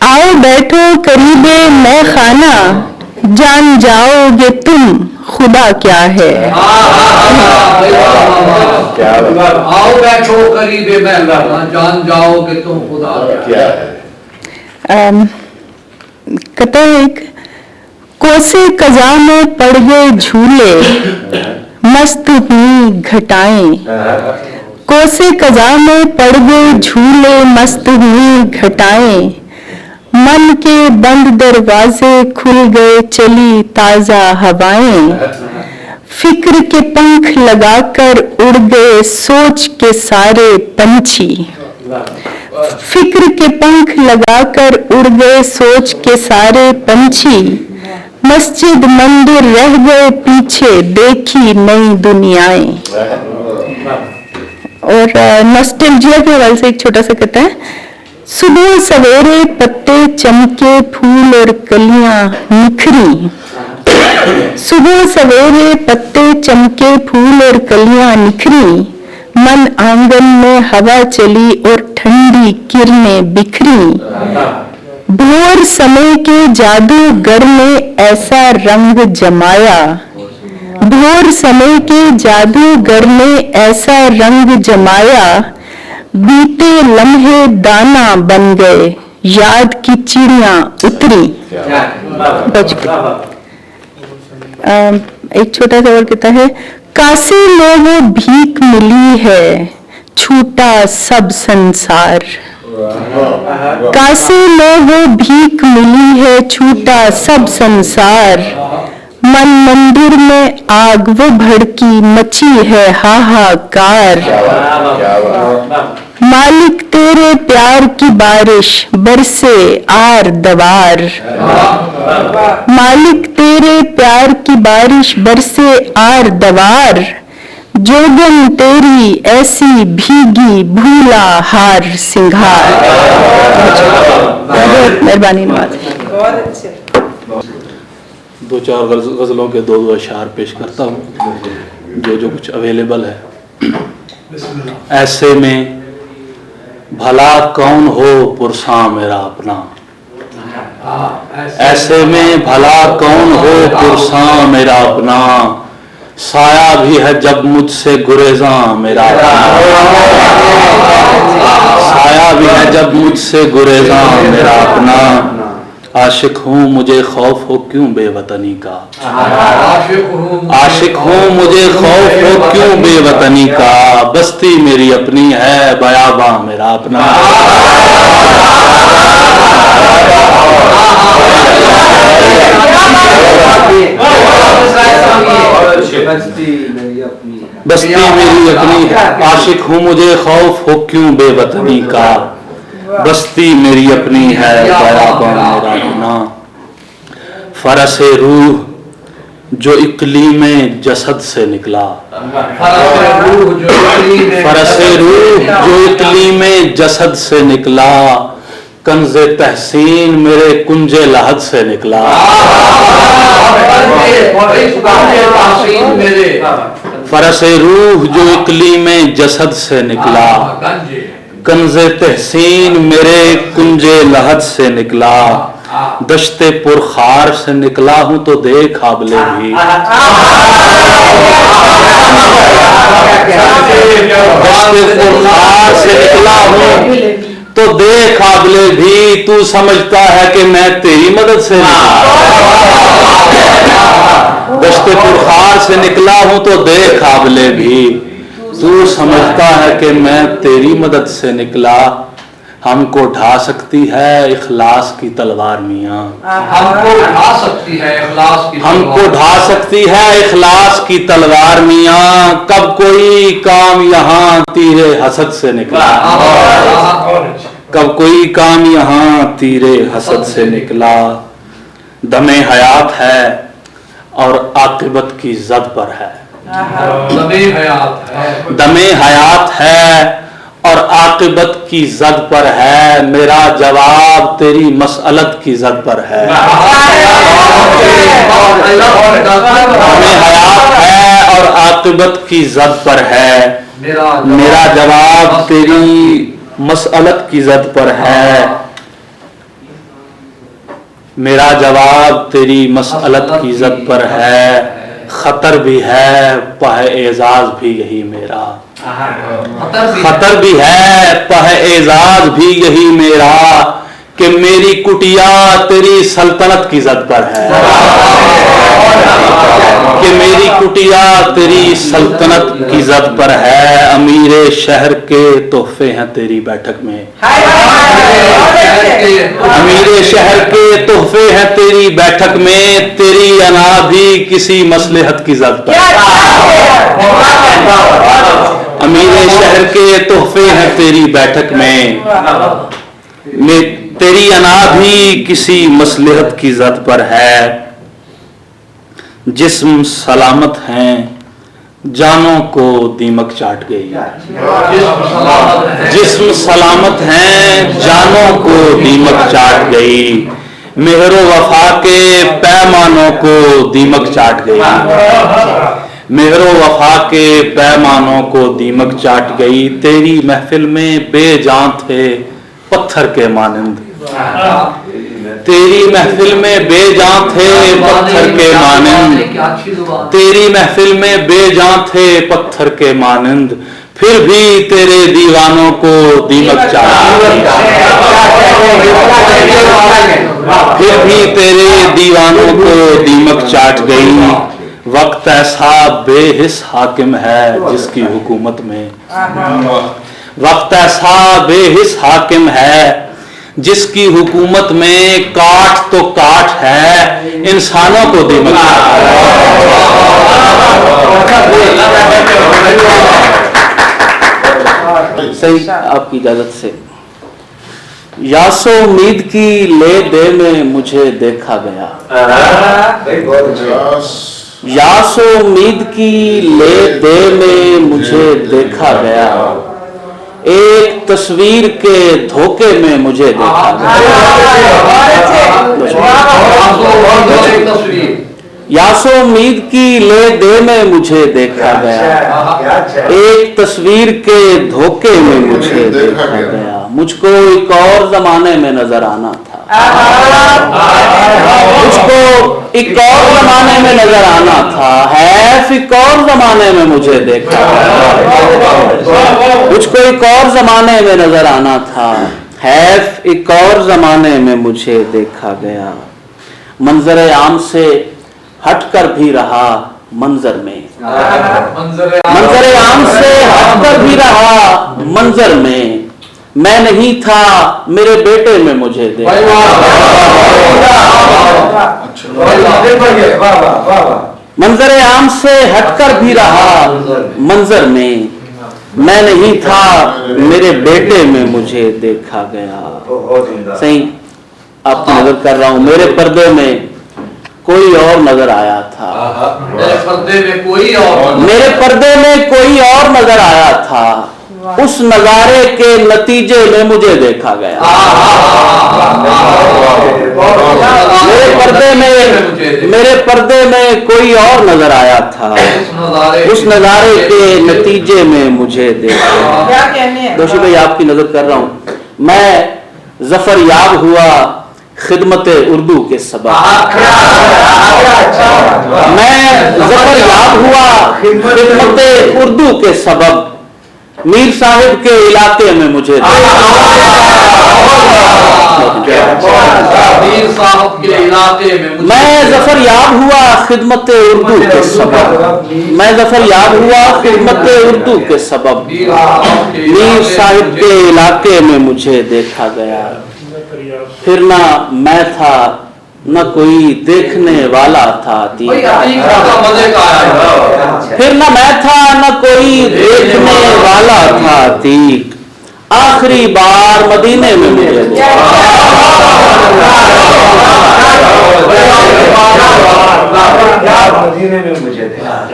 आओ बैठो करीबे मैं खाना, जान जाओगे तुम खुदा क्या है। आओ बैठो करीबे मैं खाना, जान जाओगे तुम खुदा क्या है। कहते हैं कोसे कजा में पड़ गए झूले, मस्त हुई घटाएं, कोसे कजा में पड़ गए झूले, मस्त हुई घटाएं, मन के बंद दरवाजे खुल गए चली ताजा हवाएं, फिक्र के पंख लगाकर उड़ गए सोच के सारे पंछी, फिक्र के पंख लगाकर उड़ गए सोच के सारे पंछी, मस्जिद मंदिर रह गए पीछे देखी नई दुनियाएं। और नॉस्टैल्जिया के हवाले से एक छोटा सा कहता है, सुबह सवेरे पत्ते चमके फूल और कलियां निखरी, सुबह सवेरे पत्ते चमके फूल और कलियां निखरी, मन आंगन में हवा चली और ठंडी किरणें बिखरी, भोर समय के जादूगर ने ऐसा रंग जमाया, भोर समय के जादूगर ने ऐसा रंग जमाया, बीते लम्हे दाना बन गए याद की चिड़ियां उतरी। एक छोटा सा और कहता है, कासे में वो भीख मिली है छूटा सब संसार, कासे में वो भीख मिली है छूटा सब संसार, मन मंदिर में आग वो भड़की मची है हाहाकार, मालिक तेरे प्यार की बारिश बरसे आर दवार, मालिक तेरे प्यार की बारिश बरसे आर दवार, जोगन तेरी ऐसी भीगी भूला हार सिंगार। मेहरबानी नवाज। दो चार गज़लों के दो अशार पेश करता हूँ जो कुछ अवेलेबल है। ऐसे में भला कौन हो पुरसा मेरा अपना, ऐसे में भला कौन हो पुरसा मेरा अपना, साया भी है जब मुझसे गुरेजा मेरा अपना, साया भी है जब मुझसे गुरेजा मेरा अपना, आशिक हूँ मुझे खौफ हो क्यों बेवतनी का, आशिक हूँ मुझे खौफ हो क्यों बेवतनी का, बस्ती मेरी अपनी है बयाबा मेरा अपना। बस्ती मेरी अपनी है बस्ती मेरी अपनी है, आशिक हूँ मुझे खौफ हो क्यों बेवतनी का। बस्ती मेरी अपनी है, बयाबान मेरा गुना। फरसे रूह जो इकलीम जसद से निकला, फरसे रूह जो इकलीम जसद से निकला। कंज़े तहसीन मेरे कुंजे लहद से निकला। फरसे रूह जो इकलीम जसद से निकला। कंज़े तहसीन मेरे कुंजे लहद से निकला। दश्ते पुरखार से निकला हूं तो देख काबिले भी। दश्ते पुरखार से निकला हूं तो देख काबिले भी। तू समझता है कि मैं तेरी मदद से दश्ते पुरखार से निकला हूं तो देख काबिले भी। तू समझता है कि मैं तेरी मदद से निकला। हमको ढा सकती है इखलास की तलवार मियाँ, हमको ढा सकती है इखलास की, हमको ढा सकती है इखलास की तलवार मियाँ। कब कोई काम यहाँ तीरे हसद से निकला, कब कोई काम यहाँ तीरे हसद से निकला। दमे हयात है और आकिबत की जद पर है। दमे हयात है, दमे हयात है और आकिबत की जद पर है। मेरा जवाब तेरी मसअलत की जद पर है। दमे हयात है और आकिबत की जद पर है। मेरा जवाब तेरी मसअलत की जद पर है। मेरा जवाब तेरी मसअलत की जद पर है। खतर भी है पह एजाज भी यही मेरा। खतर भी है पह एजाज भी यही मेरा कि मेरी कुटिया तेरी सल्तनत की जद पर है। कि मेरी कुटिया तेरी सल्तनत की जद पर है। अमीरे शहर के तोहफे हैं तेरी बैठक में। अमीरे शहर के तोहफे हैं तेरी बैठक में। तेरी अना भी किसी मसलहत की जद पर है। अमीरे शहर के तोहफे हैं तेरी बैठक में। तेरी अना भी किसी मसलहत की जद पर है। जिस्म सलामत हैं जानों को दीमक चाट गई। जिस्म सलामत हैं जानों को दीमक चाट गई। मेहरो वफा के पैमानों को दीमक चाट गई। मेहरो वफा के पैमानों को दीमक चाट गई। तेरी महफिल में बेजान थे पत्थर के मानंद। तेरी महफिल में बेजान थे पत्थर के मानंद। तेरी महफिल में बेजान थे पत्थर के मानंद। फिर भी तेरे दीवानों को दीमक चाट गई। फिर भी तेरे दीवानों को दीमक चाट गई। वक्त ऐसा बेहिस हाकिम है जिसकी हुकूमत में। वक्त ऐसा बेहिस हाकिम है जिसकी हुकूमत में काठ तो काठ है इंसानों को दीमक। सही आपकी इजाजत से। यासो उम्मीद की ले दे में मुझे देखा गया। यासो उम्मीद की ले दे में मुझे देखा गया। एक तस्वीर के धोखे में मुझे देखा गया। यासो उम्मीद की ले दे में मुझे देखा गया। एक तस्वीर के धोखे में मुझे देखा गया। मुझको एक और जमाने में नजर आना था। मुझको एक और जमाने में नजर आना था। है एक और जमाने में मुझे देखा गया। मुझको एक और जमाने में नजर आना था। है एक और जमाने में मुझे देखा गया। मंजर आम से हटकर भी रहा मंजर में। मंजर आम से हटकर भी रहा मंजर में। मैं नहीं था मेरे बेटे में मुझे देखा। मंजर आम से हटकर भी रहा मंजर में, मैं नहीं था मेरे बेटे में मुझे देखा गया। सही आपकी नजर कर रहा हूं, मेरे पर्दे में कोई और नजर आया था, मेरे पर्दे में कोई और, मेरे पर्दे में कोई और नजर आया था, उस नजारे के नतीजे में मुझे देखा गया। मेरे पर्दे में कोई और नजर आया था, उस नजारे के नतीजे में मुझे देखा। दोषी भाई आपकी नजर कर रहा हूं, मैं जफर याब हुआ खिदमत उर्दू के सबब, मैं जफर याब हुआ खिदमत उर्दू के सबब, मीर साहिब के इलाके में मुझे मैं जफर याब हुआ खिदमत उर्दू के सबब, मैं जफर याब हुआ खिदमत उर्दू के सबब, मीर साहिब के इलाके में मुझे देखा गया। फिर ना मैं था न कोई देखने वाला था, फिर न मैं था न कोई देखने वाला था तीक, आखिरी बार मदीने में मुझे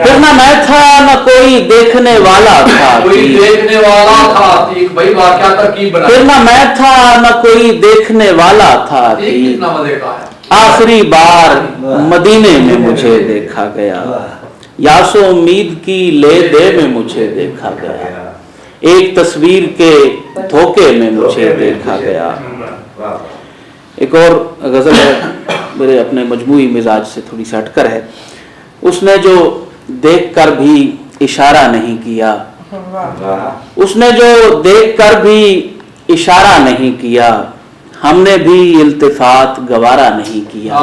फिर न मैं था न कोई देखने वाला था, कोई देखने वाला था तीक। भाई वाकया तरकीब बना, फिर न मैं था न कोई देखने वाला था तीक, कितना मजे का है। आखिरी बार मदीने में मुझे देखा गया, यासो उम्मीद की ले दे में मुझे देखा गया, एक तस्वीर के धोखे में मुझे देखा गया। एक और गजल है मेरे अपने मजमूई मिजाज से थोड़ी सी हटकर है, उसने जो देखकर भी इशारा नहीं किया, उसने जो देखकर भी इशारा नहीं किया, हमने भी इल्तिफात गवारा नहीं किया।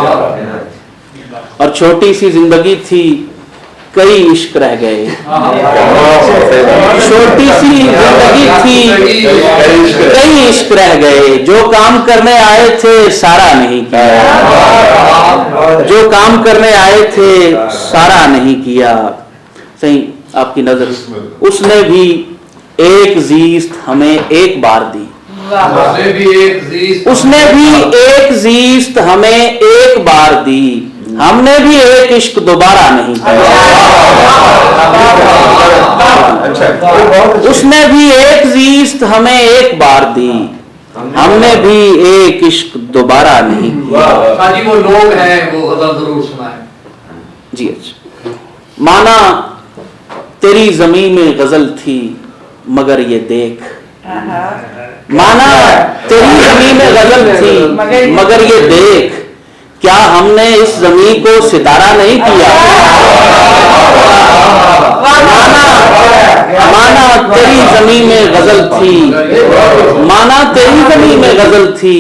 और छोटी सी जिंदगी थी कई इश्क रह गए, छोटी सी जिंदगी थी कई इश्क रह गए, जो काम करने आए थे सारा नहीं किया, जो काम करने आए थे सारा नहीं किया। सही आपकी नजर, उसने भी एक जीस्त हमें एक बार दी, उसने भी एक जीस्त हमें एक बार दी, हमने भी एक इश्क दोबारा नहीं किया। उसने भी एक जीस्त हमें एक बार दी, हमने भी एक इश्क दोबारा नहीं किया। जी वो लोग हैं, वो गजल जरूर सुनाएं। जी अच्छा। माना तेरी ज़मीं में गजल थी मगर ये देख, माना तेरी ज़मीं में गजल थी मगर ये देख, क्या हमने इस ज़मीं को सितारा नहीं किया। माना तेरी ज़मीं में गजल थी, माना तेरी ज़मीं में गजल थी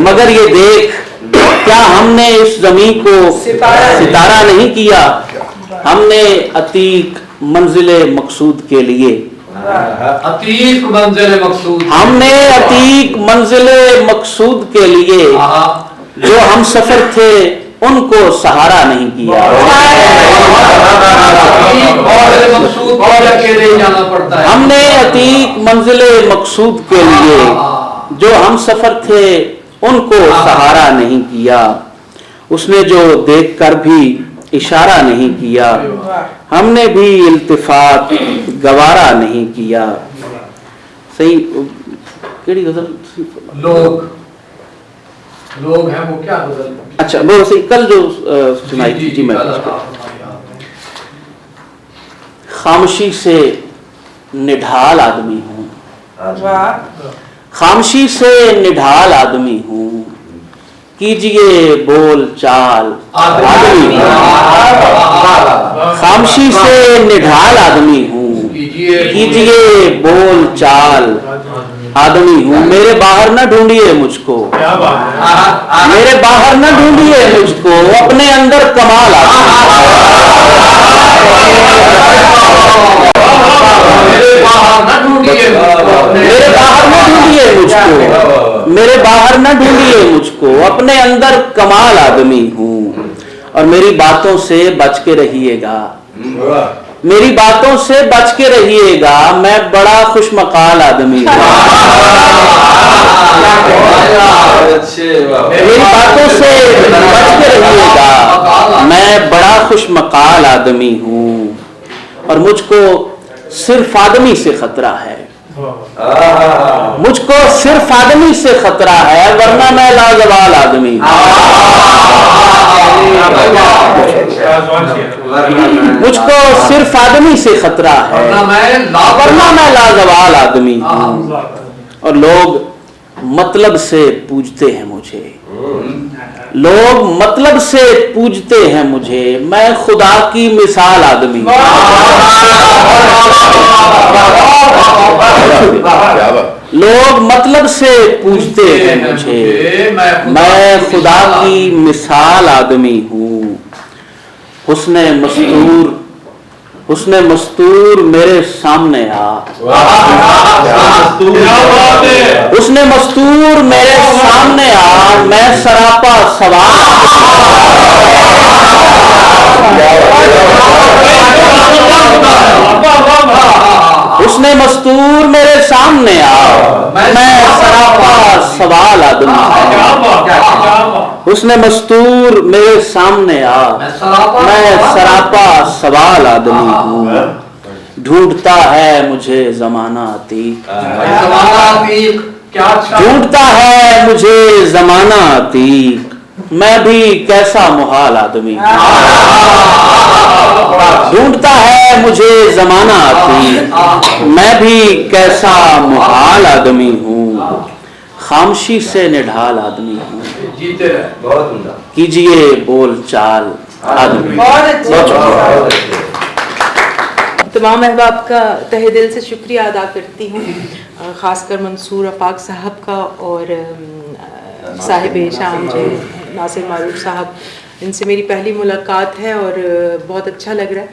मगर ये देख, क्या हमने इस ज़मीं को सितारा नहीं किया। हमने अतीक मंजिले मकसूद के लिए, अतीक मंजिले मकसूद, हमने अतीक मंजिले मकसूद के लिए जो हम सफर थे उनको सहारा नहीं किया। मकसूद और अकेले जाना पड़ता है। हमने अतीक मंजिले मकसूद के लिए जो हम सफर थे उनको सहारा नहीं किया। उसने जो देखकर भी इशारा नहीं किया, हमने भी इल्तिफात गवारा नहीं किया। सही केड़ी गजल? लोग हैं, वो क्या गजल? अच्छा वो सही कल जो सुनाई थी जी मैं, खामोशी से निढाल आदमी हूँ, खामोशी से निढाल आदमी हूँ, कीजिए बोल चाल आदमी हूँ, खामोशी से निढाल आदमी हूँ, कीजिए बोल चाल आदमी हूँ। मेरे बाहर न ढूंढिए मुझको, मेरे बाहर न ढूंढिए मुझको, अपने अंदर कमाल आदमी। मेरे बाहर न ढूंढिए मुझको, मेरे बाहर न ढूंढिए मुझको, अपने अंदर कमाल आदमी हूँ। और मेरी बातों से बच के रहिएगा, मेरी बातों से बच के रहिएगा, मैं बड़ा खुशमकाल आदमी हूँ। मेरी बातों से बच के रहिएगा, मैं बड़ा खुशमकाल आदमी हूँ और मुझको सिर्फ आदमी से खतरा है, मुझको सिर्फ आदमी से खतरा है, वरना मैं लाजवाल आदमी हूँ। मुझको सिर्फ आदमी से खतरा है, वरना मैं लाजवाल आदमी हूँ। और लोग मतलब से पूछते हैं मुझे, लोग मतलब से पूछते हैं मुझे, मैं खुदा की मिसाल आदमी हूँ। लोग मतलब से पूछते हैं मुझे, मैं खुदा की मिसाल आदमी हूँ। हुस्ने मस्तूर मेरे सामने आ, हुस्ने मस्तूर मेरे सामने आ, मैं सरापा सवाल। हुस्ने मस्तूर मेरे सामने आ, मैं सरापा सवाल आदमी। हुस्ने मस्तूर मेरे सामने आ, मैं सरापा सवाल आदमी हूँ। ढूंढता है मुझे जमाना अतीक, ढूंढता है मुझे जमाना अतीक, मैं भी कैसा मुहाल आदमी हूँ। ढूंढता है मुझे जमाना अतीक, मैं भी कैसा मुहाल आदमी हूँ। खामोशी से निढाल आदमी हूँ, कीजिए बोल चाल आदमी। तमाम अहबाब का तहे दिल से शुक्रिया अदा करती हूँ, ख़ासकर मंसूर अफाक साहब का और साहिब शाम जो नासिर मारूफ साहब, इनसे मेरी पहली मुलाकात है और बहुत अच्छा लग रहा है।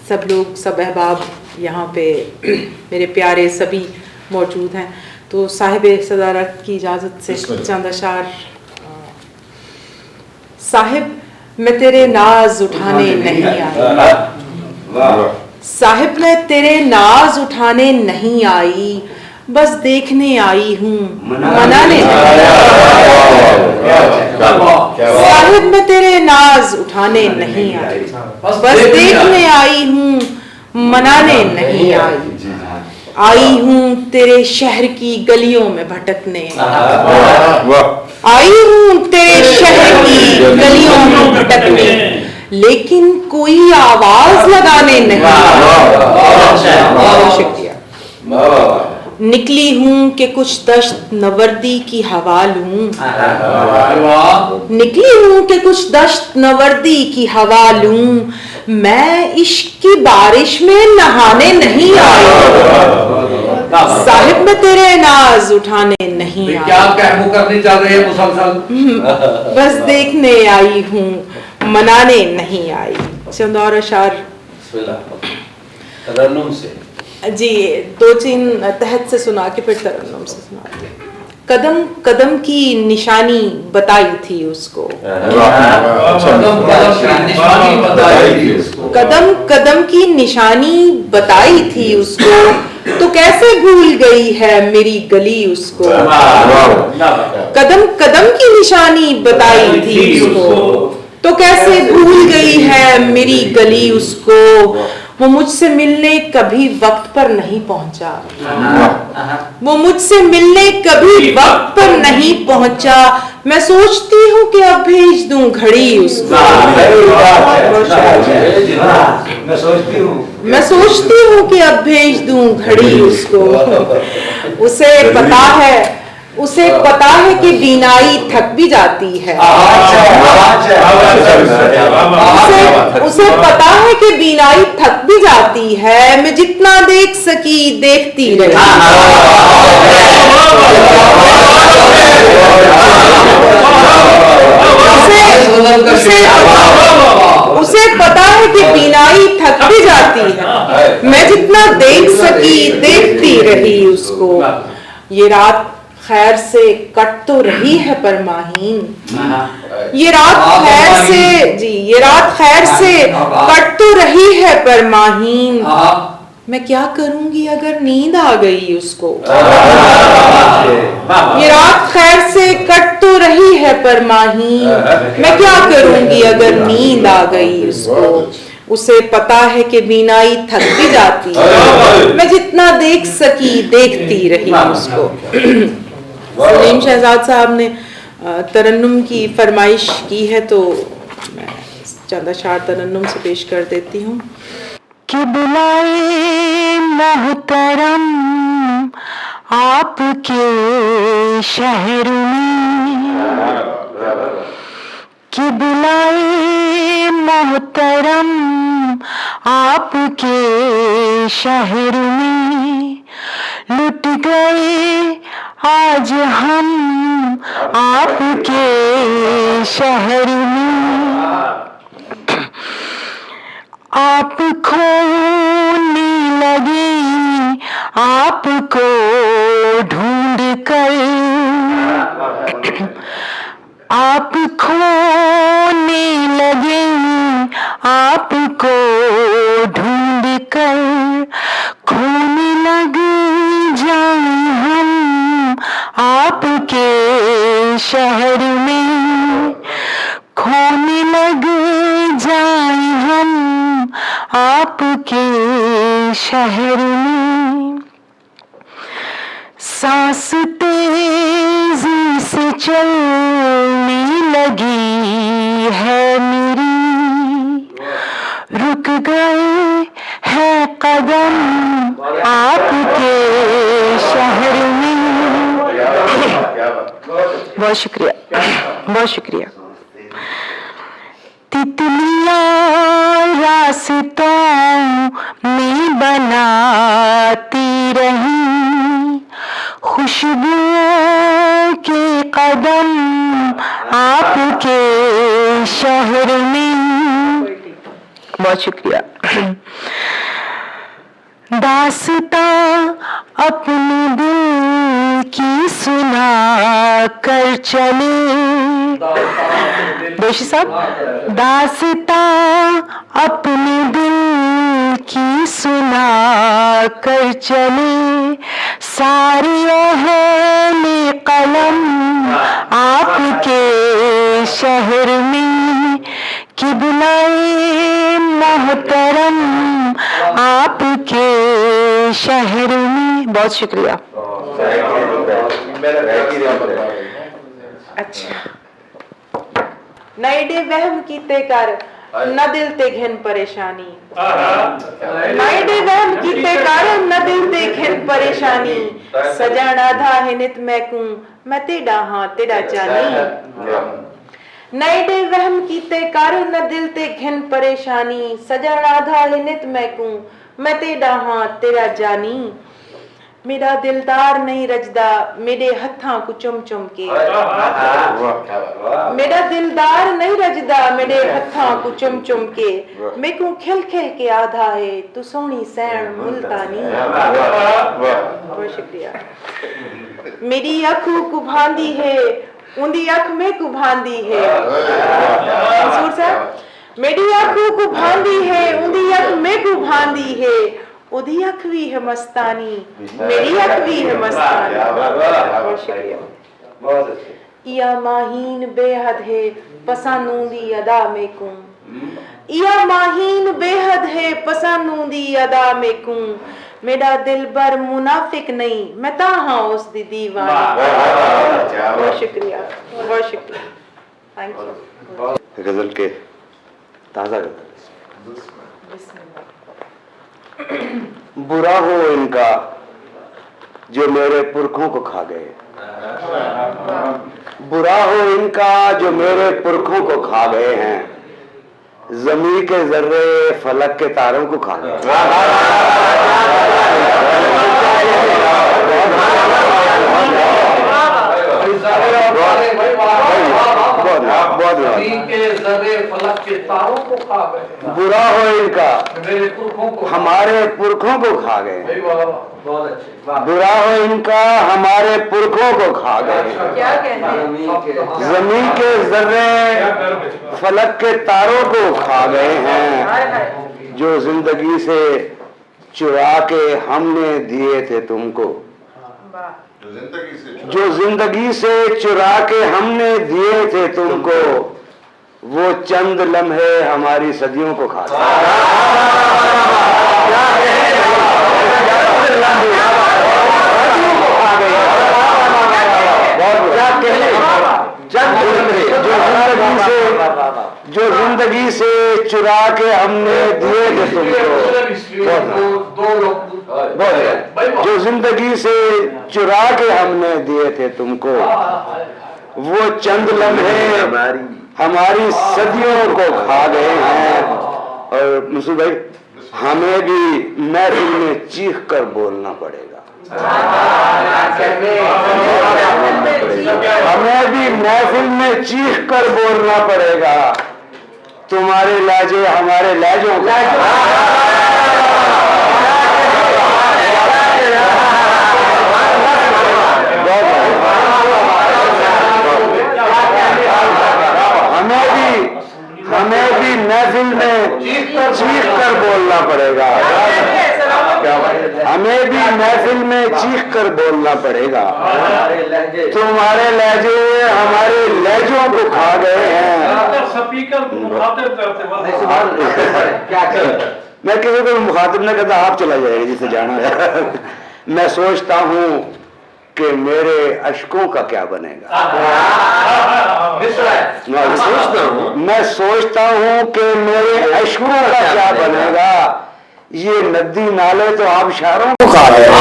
सब लोग, सब अहबाब यहाँ पे मेरे प्यारे सभी मौजूद हैं, तो साहिब सदारत की इजाज़त से चंद अशार। साहिब मैं तेरे नाज उठाने नहीं आई, साहिब मैं तेरे नाज उठाने नहीं आई, बस देखने आई हूँ मनाने। साहिब मैं तेरे नाज उठाने नहीं आई, बस देखने आई हूँ मनाने नहीं आई। आई हूँ तेरे शहर की गलियों में भटकने, आई हूँ तेरे शहर की गलियों में भटकने, लेकिन कोई आवाज लगाने नहीं। शुक्रिया। निकली हूँ कि कुछ दश्त नवर्दी की हवा लूं, निकली हूँ कि कुछ दश्त नवर्दी की हवा लूं, मैं इश्क की बारिश में नहाने नहीं आई। साहिब मैं तेरे नाज उठाने नहीं आई, क्या कहमू करनी चल रही है मुसलसल, बस देखने आई हूँ मनाने नहीं आई। चंद और अशार तरन्नुम से जी, दो तीन तहत से सुना के फिर तरन्नुम से सुनाते। कदम कदम की निशानी बताई थी उसको, कदम कदम की निशानी बताई थी उसको, तो कैसे भूल गई है मेरी गली उसको। कदम कदम की निशानी बताई थी उसको, तो कैसे भूल गई है मेरी गली उसको। वो मुझसे मिलने कभी वक्त पर नहीं पहुंचा, वो मुझसे मिलने कभी वक्त पर नहीं पहुंचा, मैं सोचती हूँ कि अब भेज दूं घड़ी उसको। मैं सोचती हूँ कि अब भेज दूं घड़ी उसको। उसे पता है कि बीनाई थक भी जाती है, उसे पता है कि बीनाई थक भी जाती है, मैं जितना देख सकी देखती रही। उसे पता है कि बीनाई थक भी जाती है, मैं जितना देख सकी देखती रही उसको। ये रात खैर से कट तो रही है पर माहीन, ये रात खैर से जी, ये रात खैर से कट तो रही है पर माहीन, मैं क्या करूंगी अगर नींद आ गई उसको। ये रात खैर से कट तो रही है पर माहीन, मैं क्या करूंगी अगर नींद आ गई उसको। उसे पता है कि बीनाई थक भी जाती है, मैं जितना देख सकी देखती रही उसको। सलीम शहजाद साहब ने तरन्नुम की फरमाइश की है, तो मैं चंद अशार तरन्नुम से पेश कर देती हूँ। कि बुलाए मोहतरम आपके शहर में, कि बुलाए मोहतरम आपके शहर में, लुट गए आज हम आपके शहर में, आप खोने लगे आपको ढूंढ कर, आप खोने लगे आपको ढूंढ कर, खोने लग जाए हम आपके शहर में, खोने लग जाए हम आपके शहर में। सांस तेजी से चलने लगी है मेरी, रुक गए हैं कदम आपके शहर में। बहुत शुक्रिया, बहुत शुक्रिया। तितलियां रास्तों में बनाती रही खुशबुओं के कदम आपके शहर में। बहुत शुक्रिया। दास्तां अपने दिल की सुना कर चले, दोषी साहब, दास्तां अपने दिल की सुना कर चले, सारी अहले कलम आपके शहर में, कि बुलाए मोहतरम आपके शहर में। बहुत शुक्रिया। अच्छा, नईडे वहम कीते कर न दिल ते घिन परेशानी, नईडे वहम कीते कर न दिल ते घिन परेशानी, सजण आधा है नित मैकूं मैं तेरा हाँ तेरा जानी। नईडे वहम कीते कर न दिल ते घिन परेशानी, सजण आधा है नित मैकूं मैं तेरा हाँ तेरा जानी। मेरा दिलदार नहीं रजदा मेरे हत्थां को चुम चुम के, मेरा दिलदार नहीं रजदा मेरे हत्थां को चुम चुम के, मेकू खिल खिल के आधा है तू सोहनी सैन मुल्तानी। बहुत शुक्रिया। मेरी अखू को भांदी है उंदी अख में को भांदी है, मंसूर साहब, मेरी अखू को भांदी है उंदी अख में को भांदी है, उदी अख भी है मस्तानी मेरी अख भी है मस्तानी। बहुत शुक्रिया। या माहीन बेहद है पसानूंदी अदा में कुं, या माहीन बेहद है पसानूंदी अदा में कुं, मेरा दिल बर मुनाफिक नहीं मैं ताहा उस दी दीवानी। बहुत शुक्रिया, बहुत शुक्रिया। Thank you. गजल के ताजा बुरा हो इनका जो मेरे पुरखों को खा गए, बुरा हो इनका जो मेरे पुरखों को खा गए हैं, ज़मीन के जर्रे फलक के तारों को खा गए। बहुत ज़मीन के ज़र्रे फलक के तारों को खा गए। बुरा हो इनका, मेरे पुरखों को हमारे पुरखों को खा गए। बहुत अच्छे। बुरा हो इनका, हमारे पुरखों को खा गए। क्या कहते हैं? जमीन के जर्रे फलक के तारों को खा गए हैं, जो जिंदगी से चुरा के हमने दिए थे तुमको। जो जिंदगी से चुरा के हमने दिए थे तुमको, वो चंद लम्हे हमारी सदियों को खा गए। जो जिंदगी से चुरा के हमने दिए थे तुमको, जो जिंदगी से चुरा के हमने दिए थे तुमको, वो चंद लम्हे हमारी सदियों को खा गए हैं। और मुंशी भाई, हमें भी महफिल में चीख कर बोलना पड़ेगा। हमें भी महफिल में चीख कर बोलना पड़ेगा। तुम्हारे लहजे हमारे लहजों को हमें भी महफिल में चीख कर बोलना पड़ेगा। हमें भी महफिल में चीख कर बोलना पड़ेगा। तुम्हारे लहजे हमारे लहजों को खा गए हैं। मैं किसी को मुखातिब न करता, आप चला जाएगा जिसे जाना है। मैं सोचता हूँ कि मेरे अश्कों का क्या बनेगा। मैं सोचता हूँ कि मेरे अश्कों का क्या बनेगा। ये नदी नाले तो आबशारों को खा रहे हैं।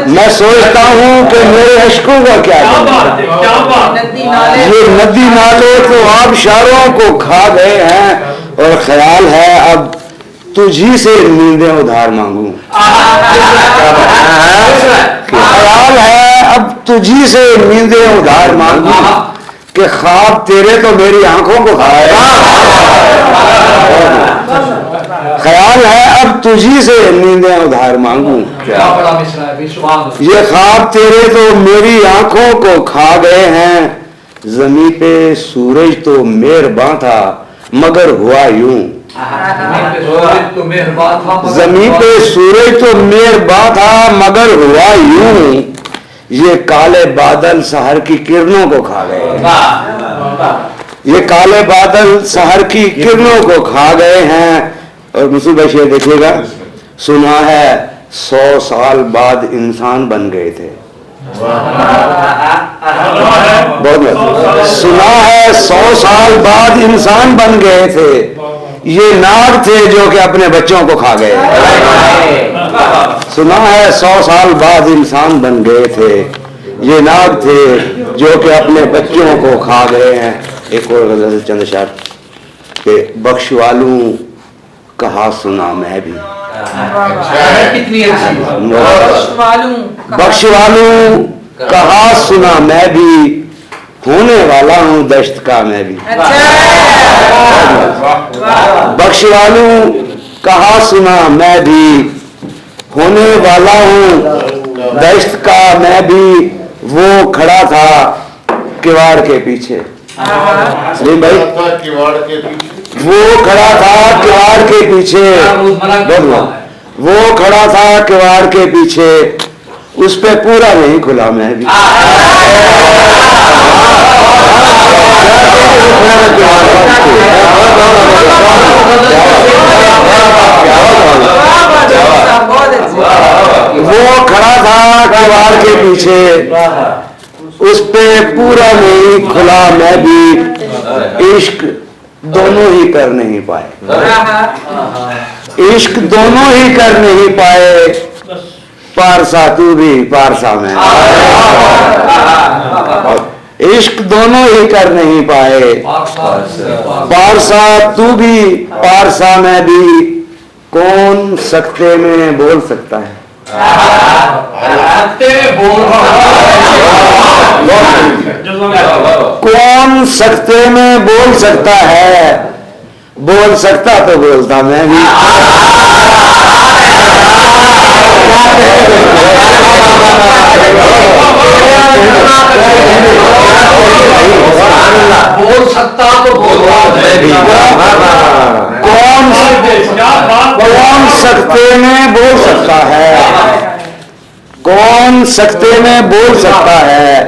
मैं सोचता हूँ कि मेरे अश्कों का क्या बनेगा। ये नदी नाले तो आबशारों को खा गए हैं। और ख्याल है अब तुझी से नींदें उधार मांगूं। ख्याल है अब तुझी से नींदें उधार मांगूं कि ख्वाब तेरे तो मेरी आंखों को खाए। ख्याल है अब तुझी से नींदें उधार मांगूं। ये ख्वाब तेरे तो मेरी आंखों को खा गए हैं। जमीन पे सूरज तो मेहरबान था मगर हुआ यूं। जमीन पे सूरज तो मेहरबान था मगर हुआ यूं। ये काले बादल सहर की किरणों को खा गए। ये काले बादल सहर की किरणों को खा गए हैं। और मुंशी भाई शेर देखिएगा, सुना है 100 साल बाद इंसान बन गए थे। बहुत सुना है 100 साल बाद इंसान बन गए थे। ये नाग थे जो कि अपने बच्चों को खा गए। सुना है 100 साल बाद इंसान बन गए थे। ये नाग थे जो कि अपने बच्चों को खा गए हैं। एक और गजल से चंद शार के बख्शवालू कहा सुना मैं भी। कितनी अच्छी बख्शवालू कहा सुना मैं भी, होने वाला हूँ दश्त का मैं भी। बख्शवालू कहा सुना मैं भी, होने वाला हूँ दश्त का मैं भी। वो खड़ा था किवाड़ के पीछे। सलीम भाई, वो खड़ा था किवाड़ के पीछे। वो खड़ा था किवाड़ के पीछे, उस पे पूरा नहीं खुला मैं भी। वो खड़ा था किवाड़ के पीछे, उस पे पूरा नहीं खुला मैं भी। इश्क दोनों ही कर नहीं पाए। इश्क दोनों ही कर नहीं पाए। पारसा तू भी पारसा में। इश्क दोनों ही कर नहीं पाए। पारसा तू भी पारसा में भी। कौन सकते में बोल सकता है। कौन सकते में बोल सकता है, बोल सकता तो बोलता मैं भी। बोल सकता तो बोलता मैं भी। कौन सकते में बोल सकता है, कौन सकते में बोल सकता है,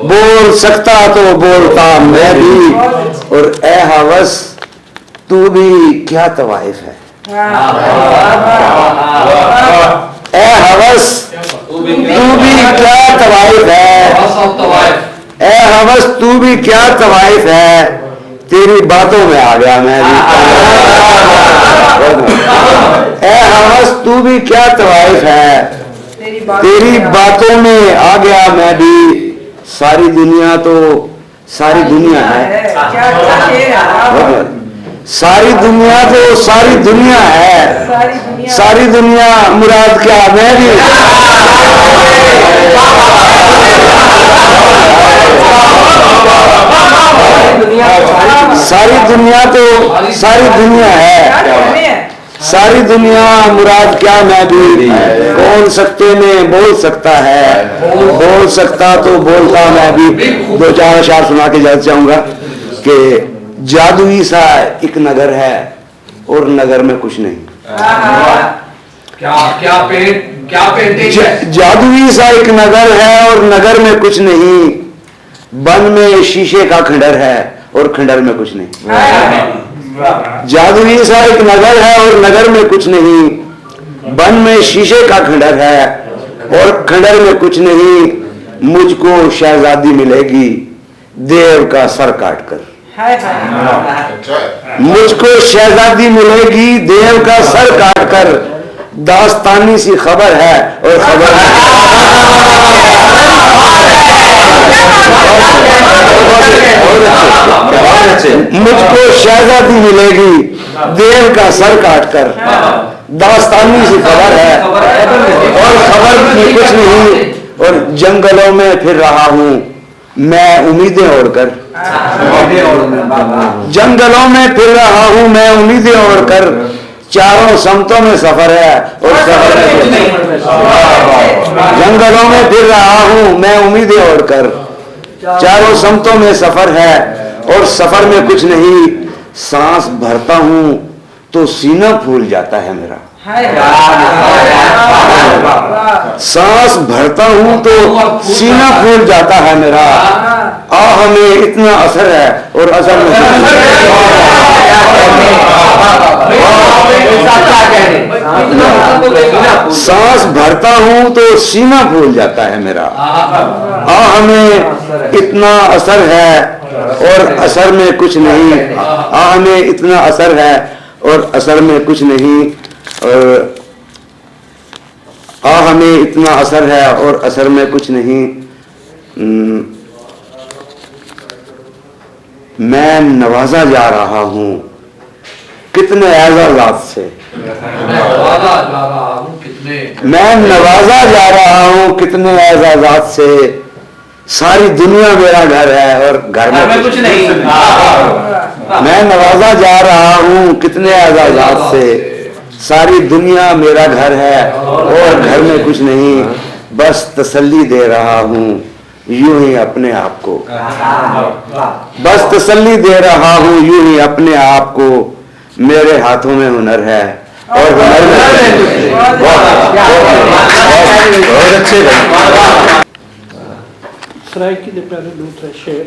बोल सकता तो बोलता मैं भी। और ए हवस तू भी क्या तवाइफ है, ए हवस तू भी क्या तवाइफ है, ए हवस तू भी क्या तवाइफ है, तेरी बातों में आ गया मैं भी। ए हवस तू भी क्या तवाइफ है, तेरी बातों में आ गया मैं भी। सारी दुनिया तो सारी दुनिया है, सारी दुनिया तो सारी दुनिया है, सारी दुनिया मुराद क्या मैं भी। सारी दुनिया तो सारी दुनिया है, सारी दुनिया मुराद क्या मैं भी। कौन सकते में बोल सकता है, बोल सकता तो बोलता मैं भी। दो चार अशार सुना के जाना चाहूंगा कि जादुई सा एक नगर है और नगर में कुछ नहीं। क्या पेंटिंग है? जादुई सा एक नगर है और नगर में कुछ नहीं, बन में शीशे का खंडर है और खंडर में कुछ नहीं। जादुई सा एक नगर है और नगर में कुछ नहीं, बन में शीशे का खंडर है और खंडर में कुछ नहीं। मुझको शहजादी मिलेगी देव का सर काट कर, मुझको शहजादी मिलेगी देव का सर काट कर। दास्तानी सी खबर है और खबर मुझको शहजादी मिलेगी देव का सर काट कर। दास्तानी सी खबर है और खबर में कुछ नहीं। और जंगलों में फिर रहा हूं मैं उम्मीदें ओढ़कर, जंगलों में फिर रहा हूं मैं उम्मीदें ओढ़कर। चारों समतों में सफर है और सफर में जंगलों में फिर रहा हूं मैं उम्मीदें ओढ़कर। चारों समतों में सफर है और सफर में कुछ नहीं। सांस भरता हूं तो सीना फूल जाता है मेरा, सांस भरता हूं तो सीना फूल जाता है मेरा। आह में इतना असर है और असर में सांस भरता हूं तो सीना फूल जाता है मेरा। आह में इतना असर है और असर में कुछ नहीं। आह में इतना असर है और असर में कुछ नहीं। और आह में इतना असर है और असर में कुछ नहीं। मैं नवाजा जा रहा हूं कितने एजाज़ात से, मैं नवाजा जा रहा हूं कितने एजाज़ात से। सारी दुनिया मेरा घर है और घर में कुछ नहीं। मैं नवाजा जा रहा हूं कितने एजाज़ात से। सारी दुनिया मेरा घर है और घर में कुछ नहीं। बस तसल्ली दे रहा हूं यूं ही अपने आप को, बस तसल्ली दे रहा हूं यूं ही अपने आप को। मेरे हाथों में हुनर है और हुनर में बहुत अच्छे। सराइकी दे प्यारे दूसरे शेर।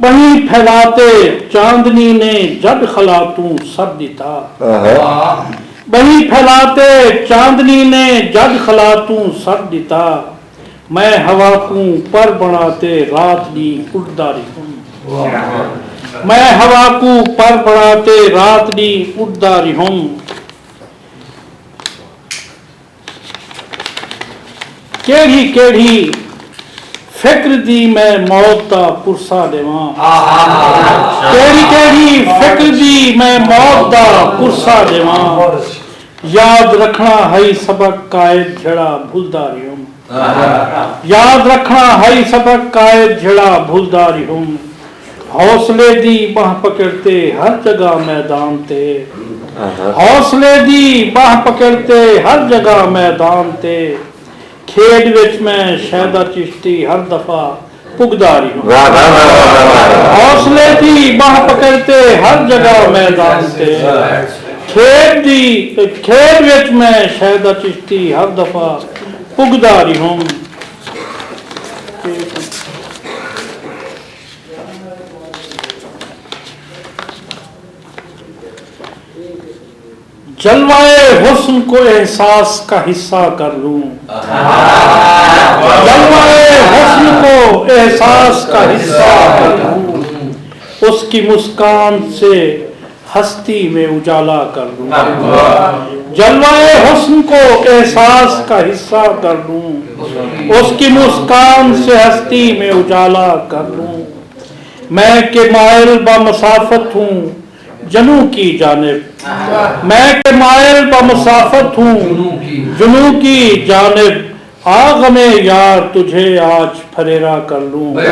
बही फैलाते चांदनी ने जब खलातू सब दिता, बही फैलाते चांदनी ने जब खलातू सब दिता। मैं हवा को पर बनाते रात दी उड़दारी हूँ, मैं हवा को पर बनाते रात दी उड़दारी हूँ। केड़ी केड़ी फिक्र दी मैं मौत दा पुरसा देवां, केड़ी केड़ी फिक्र दी मैं मौत दा पुरसा देवां। याद रखना है सबक कायद जड़ा भूलदा रही हूं। याद रखना है सबक कायद झड़ा भूलदारी हूँ हौसले दी बाह पकड़ते हर जगह मैदान ते हौसले दी बाह पकड़ते हर जगह मैदान ते खेड विच मैं शहदा चिश्ती हर दफा पुगदारी हूँ हौसले दी बाह पकड़ते हर जगह मैदान ते खेड विच मैं शहदा चिश्ती हर दफा पुगदारी हूँ जलवाए हुस्न को एहसास का हिस्सा कर लूं जलवाए हुस्न को एहसास का हिस्सा कर लूं उसकी मुस्कान से हस्ती में उजाला कर लूं जलवाए हुस्न को एहसास का हिस्सा कर लूं उसकी मुस्कान से हस्ती में उजाला कर लूं मैं के माइल बमसाफत हूँ जनू की जानिब मैं के माइल बमुसाफत हूँ जुनू की जानिब आग में यार तुझे आज फरेरा कर लूं मैं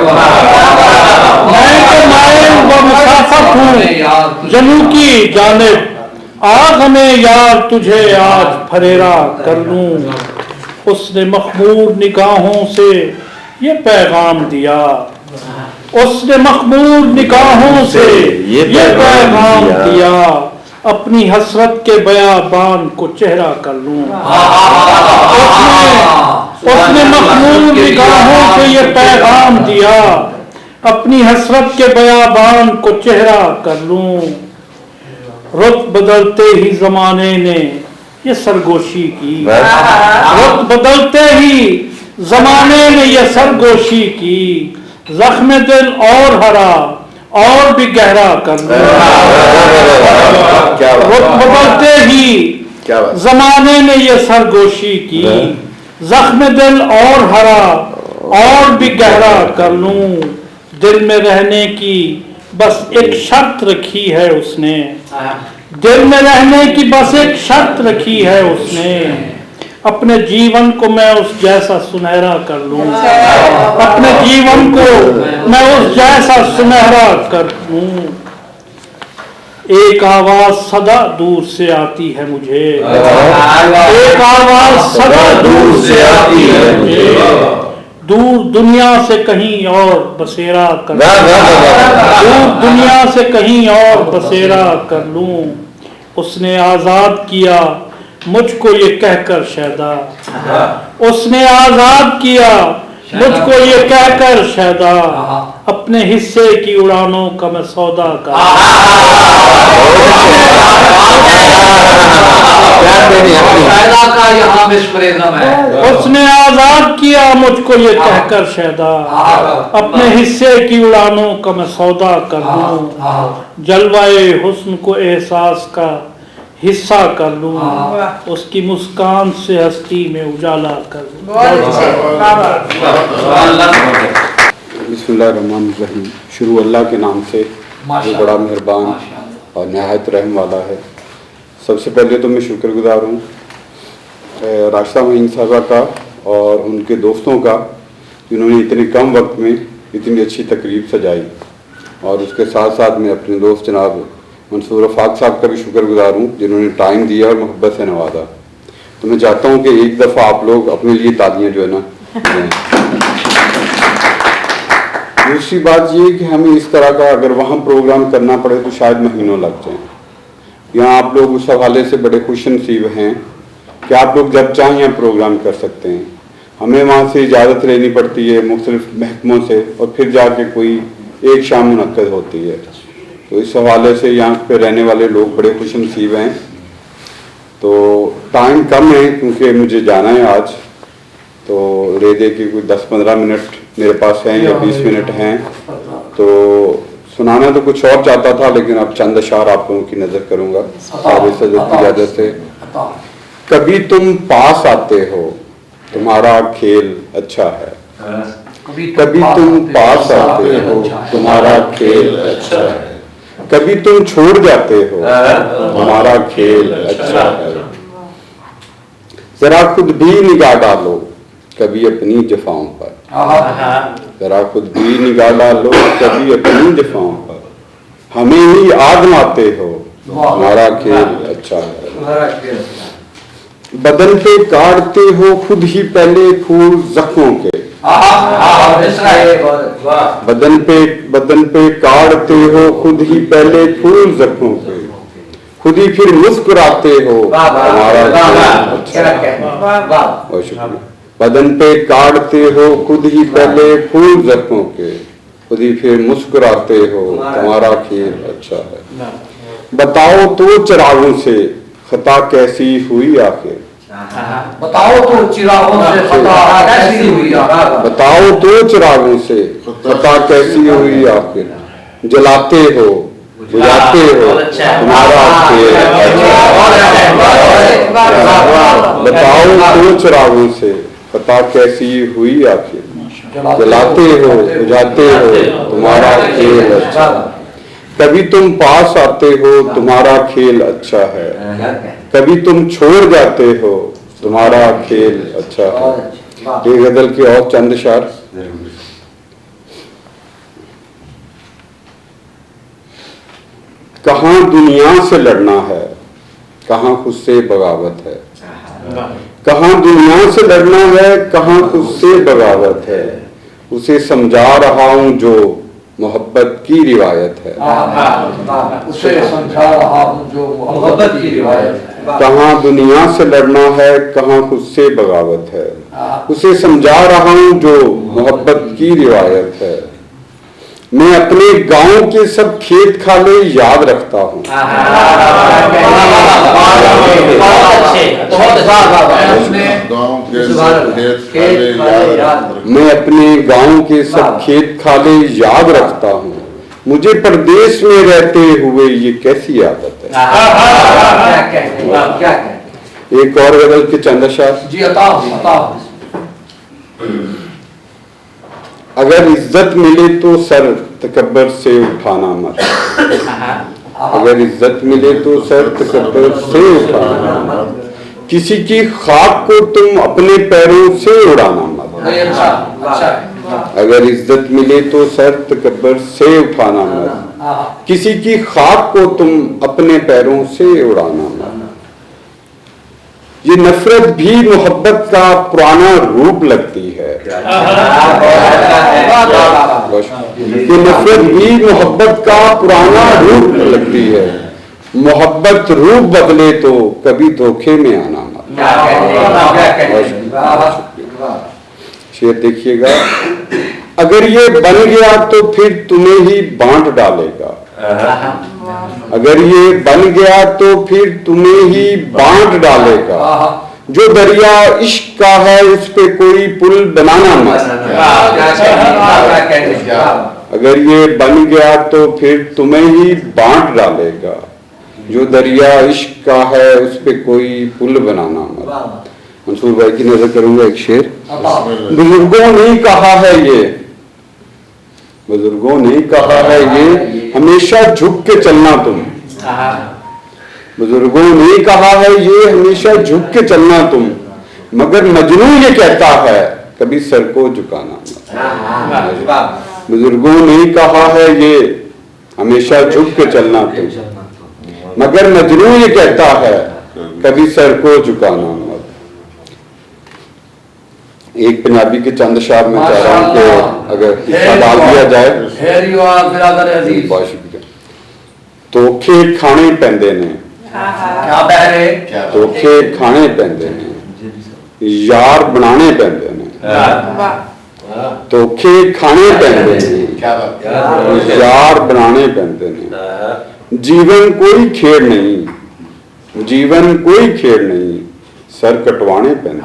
के माइल बमुसाफत हूँ जनू की जानिब आग में यार तुझे आज फरेरा कर लूं उसने मखमूर निगाहों से ये पैगाम दिया उसने मखमूर निगाहों से ये पैगाम दिया अपनी हसरत के बयाबान को चेहरा कर लूं उसने मखमूर निगाहों से ये पैगाम दिया अपनी हसरत के बयाबान को चेहरा कर लूं रुत बदलते ही जमाने ने ये सरगोशी की रुत बदलते ही जमाने ने ये सरगोशी की जख्म दिल और हरा और भी गहरा कर रुत बदलते ही जमाने ने ये सरगोशी की जख्म दिल और हरा और भी गहरा कर लूं दिल में रहने की बस एक शर्त रखी है उसने दिल में रहने की बस एक शर्त रखी है उसने अपने जीवन को मैं उस जैसा सुनहरा कर लूं अपने जीवन को मैं उस जैसा सुनहरा कर लूं एक आवाज सदा दूर से आती है मुझे एक आवाज सदा दूर से आती है मुझे दूर दुनिया से कहीं और बसेरा कर दूर दुनिया से कहीं और बसेरा कर लूं उसने आजाद किया मुझको ये कहकर शहदा उसने आजाद किया मुझको ये कहकर शहदा अपने हिस्से की उड़ानों का मैं सौदा कर उसने आजाद किया मुझको ये कहकर शहदा अपने हिस्से की उड़ानों का मैं सौदा कर लूं जलवाए हुस्न को एहसास का हिस्सा कर लूं उसकी मुस्कान से हस्ती में उजाला कर लूं बिस्मिल्लाहिर्रहमानिर्रहीम शुरू अल्लाह के नाम से जो बड़ा मेहरबान और नहायत रहम वाला है। सबसे पहले तो मैं शुक्रगुजार हूँ राशिदा मोइन साहबा का और उनके दोस्तों का जिन्होंने इतने कम वक्त में इतनी अच्छी तकरीब सजाई और उसके साथ साथ मैं अपने दोस्त जनाब मंसूर अफाक साहब का भी शुक्रगुजार हूँ जिन्होंने टाइम दिया और मोहब्बत से नवाजा। तो मैं चाहता हूँ कि एक दफ़ा आप लोग अपने लिए तालियां जो है ना दें। दूसरी बात ये कि हमें इस तरह का अगर वहाँ प्रोग्राम करना पड़े तो शायद महीनों लग जाएं। यहाँ आप लोग उस हवाले से बड़े खुश नसीब हैं कि आप लोग जब चाहें यहाँ प्रोग्राम कर सकते हैं। हमें वहाँ से इजाज़त लेनी पड़ती है मुख्तलिफ महकमों से और फिर जाके कोई एक शाम मुनक्कद होती है। तो इस हवाले से यहाँ पे रहने वाले लोग बड़े खुश नसीब हैं। तो टाइम कम है क्योंकि मुझे जाना है आज, तो ले दे के कोई 10-15 मिनट मेरे पास हैं या 20 मिनट हैं। तो सुनाना तो कुछ और चाहता था लेकिन अब चंद अशार आप लोगों की नज़र करूँगा इजाज़त से। कभी तुम पास आते हो तुम्हारा खेल अच्छा है, कभी तुम पास आते हो तुम्हारा खेल अच्छा है, कभी तुम छोड़ जाते हो तुम्हारा खेल अच्छा है। जरा खुद भी निगाह डालो कभी अपनी जफाओं पर। जरा खुद भी निगाह डालो, कभी अपनी जफाओं पर। हमें ही आजमाते हो, हमारा खेल अच्छा है। बदन पे काटते हो खुद ही पहले फूल जख्मों के। बदन पे काटते हो खुद ही पहले फूल जख्मों के, खुद ही फिर मुस्कुराते हो, हमारा खेल अच्छा है। बहुत शुक्रिया। बदन पे काटते हो खुद ही पहले फूल जख्मों के, खुद ही फिर मुस्कुराते हो, तुम्हारा खेल अच्छा है। बताओ तो चिरागों से खता कैसी हुई आखिर। बताओ तो चिरागों से खता कैसी हुई आखिर। बताओ तो चिरागों से खता कैसी हुई आखिर। जलाते हो बुझाते हो, तुम्हारा खेल बताओ तो चिरागों से खता कैसी हुई आखिर। जलाते हो बुझाते हो, तुम्हारा खेल अच्छा। कभी तुम पास आते हो, तुम्हारा खेल अच्छा है। कभी तुम छोड़ जाते हो, तुम्हारा खेल अच्छा है। ये गजल के और चंद शार। कहाँ दुनिया से लड़ना है, कहाँ खुद से बगावत है। कहाँ दुनिया से लड़ना है, कहाँ खुद से बगावत है। उसे समझा रहा हूँ जो मोहब्बत की रिवायत है। उसे समझा रहा हूँ जो मोहब्बत की रिवायत है। कहाँ दुनिया से लड़ना है, कहाँ खुद से बगावत है। उसे समझा रहा हूँ जो मोहब्बत की रिवायत है। मैं अपने गांव के सब खेत खाले याद रखता हूँ। मैं अपने गांव के सब खेत खाले याद रखता हूँ। मुझे परदेश में रहते हुए ये कैसी आदत है। एक और गजल के चंद अशार। जी अता अगर इज्जत मिले तो सर तकब्बर से उठाना मत। अगर इज्जत मिले तो सर तकब्बर से उठाना मत। किसी की खाक को तुम अपने पैरों से उड़ाना मत। अगर इज्जत मिले तो सर तकब्बर से उठाना मत। किसी की खाक को तुम अपने पैरों से उड़ाना मत। ये नफरत भी मोहब्बत का पुराना रूप लगती है। ये नफरत भी मोहब्बत का पुराना रूप लगती है। मोहब्बत रूप बदले तो कभी धोखे में आना मत। शेर देखिएगा। अगर ये बन गया तो फिर तुम्हें ही बांट डालेगा। अगर ये बन गया तो फिर तुम्हें ही बांट डालेगा। जो दरिया इश्क का है उस पे कोई पुल बनाना मत। अगर ये बन गया तो फिर तुम्हें ही बांट डालेगा। जो दरिया इश्क का है उस पे कोई पुल बनाना मत। मंसूर भाई की नजर करूंगा एक शेर। बुजुर्गों ने कहा है ये, बुजुर्गों ने कहा है ये, हमेशा झुक के चलना तुम। बुजुर्गों ने कहा है ये, हमेशा झुक के चलना तुम। मगर मजनू ये कहता है कभी सर को झुकाना मत। बुजुर्गों ने कहा है ये, हमेशा झुक के चलना तुम। मगर मजनू ये कहता है कभी सर को झुकाना मत। एक पंजाबी के चंद शार में चाह रहा हूँ कि अगर हिस्सा डाल दिया जाए। बहुत शुक्रिया। धोखे खाने पैंदे ने, धोखे खाने पैंदे ने, यार बनाने पैंदे ने। धोखे खाने पैंदे ने, यार बनाने पैंदे ने। जीवन कोई खेड नहीं, जीवन कोई खेड नहीं, सर कटवाने पैंदे।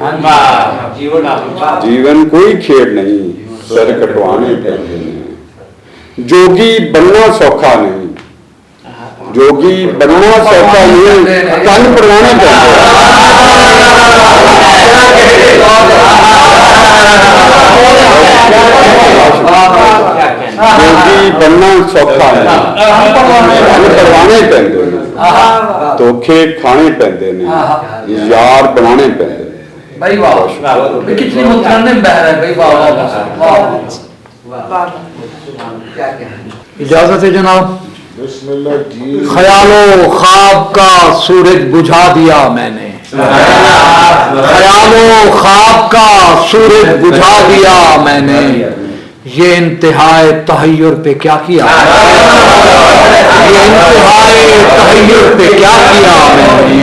जीवन कोई खेड नहीं, सर कटवाने पैंदे ने। जोगी बनना सौखा नहीं, जोगी बनना सौखा नहीं, कन पड़वाने पैंदे। जोगी बनना सौखा नहीं, कन पड़वाने पैंदे। धोखे खाने पैंदे ने, यार बनाने पैंदे। भाई वाह भाई कितनी मुतरन्निम बहर है भाई वाह वाह वाह क्या कहना इजाजत है जनाब। बिस्मिल्लाह जी। ख्यालो ख्वाब का सूरज बुझा दिया मैंने, ख्यालो ख्वाब का सूरज बुझा दिया मैंने, ये इंतहाए तहय्युर पे क्या किया, ये इंतहाए तहय्युर पे क्या किया मैंने।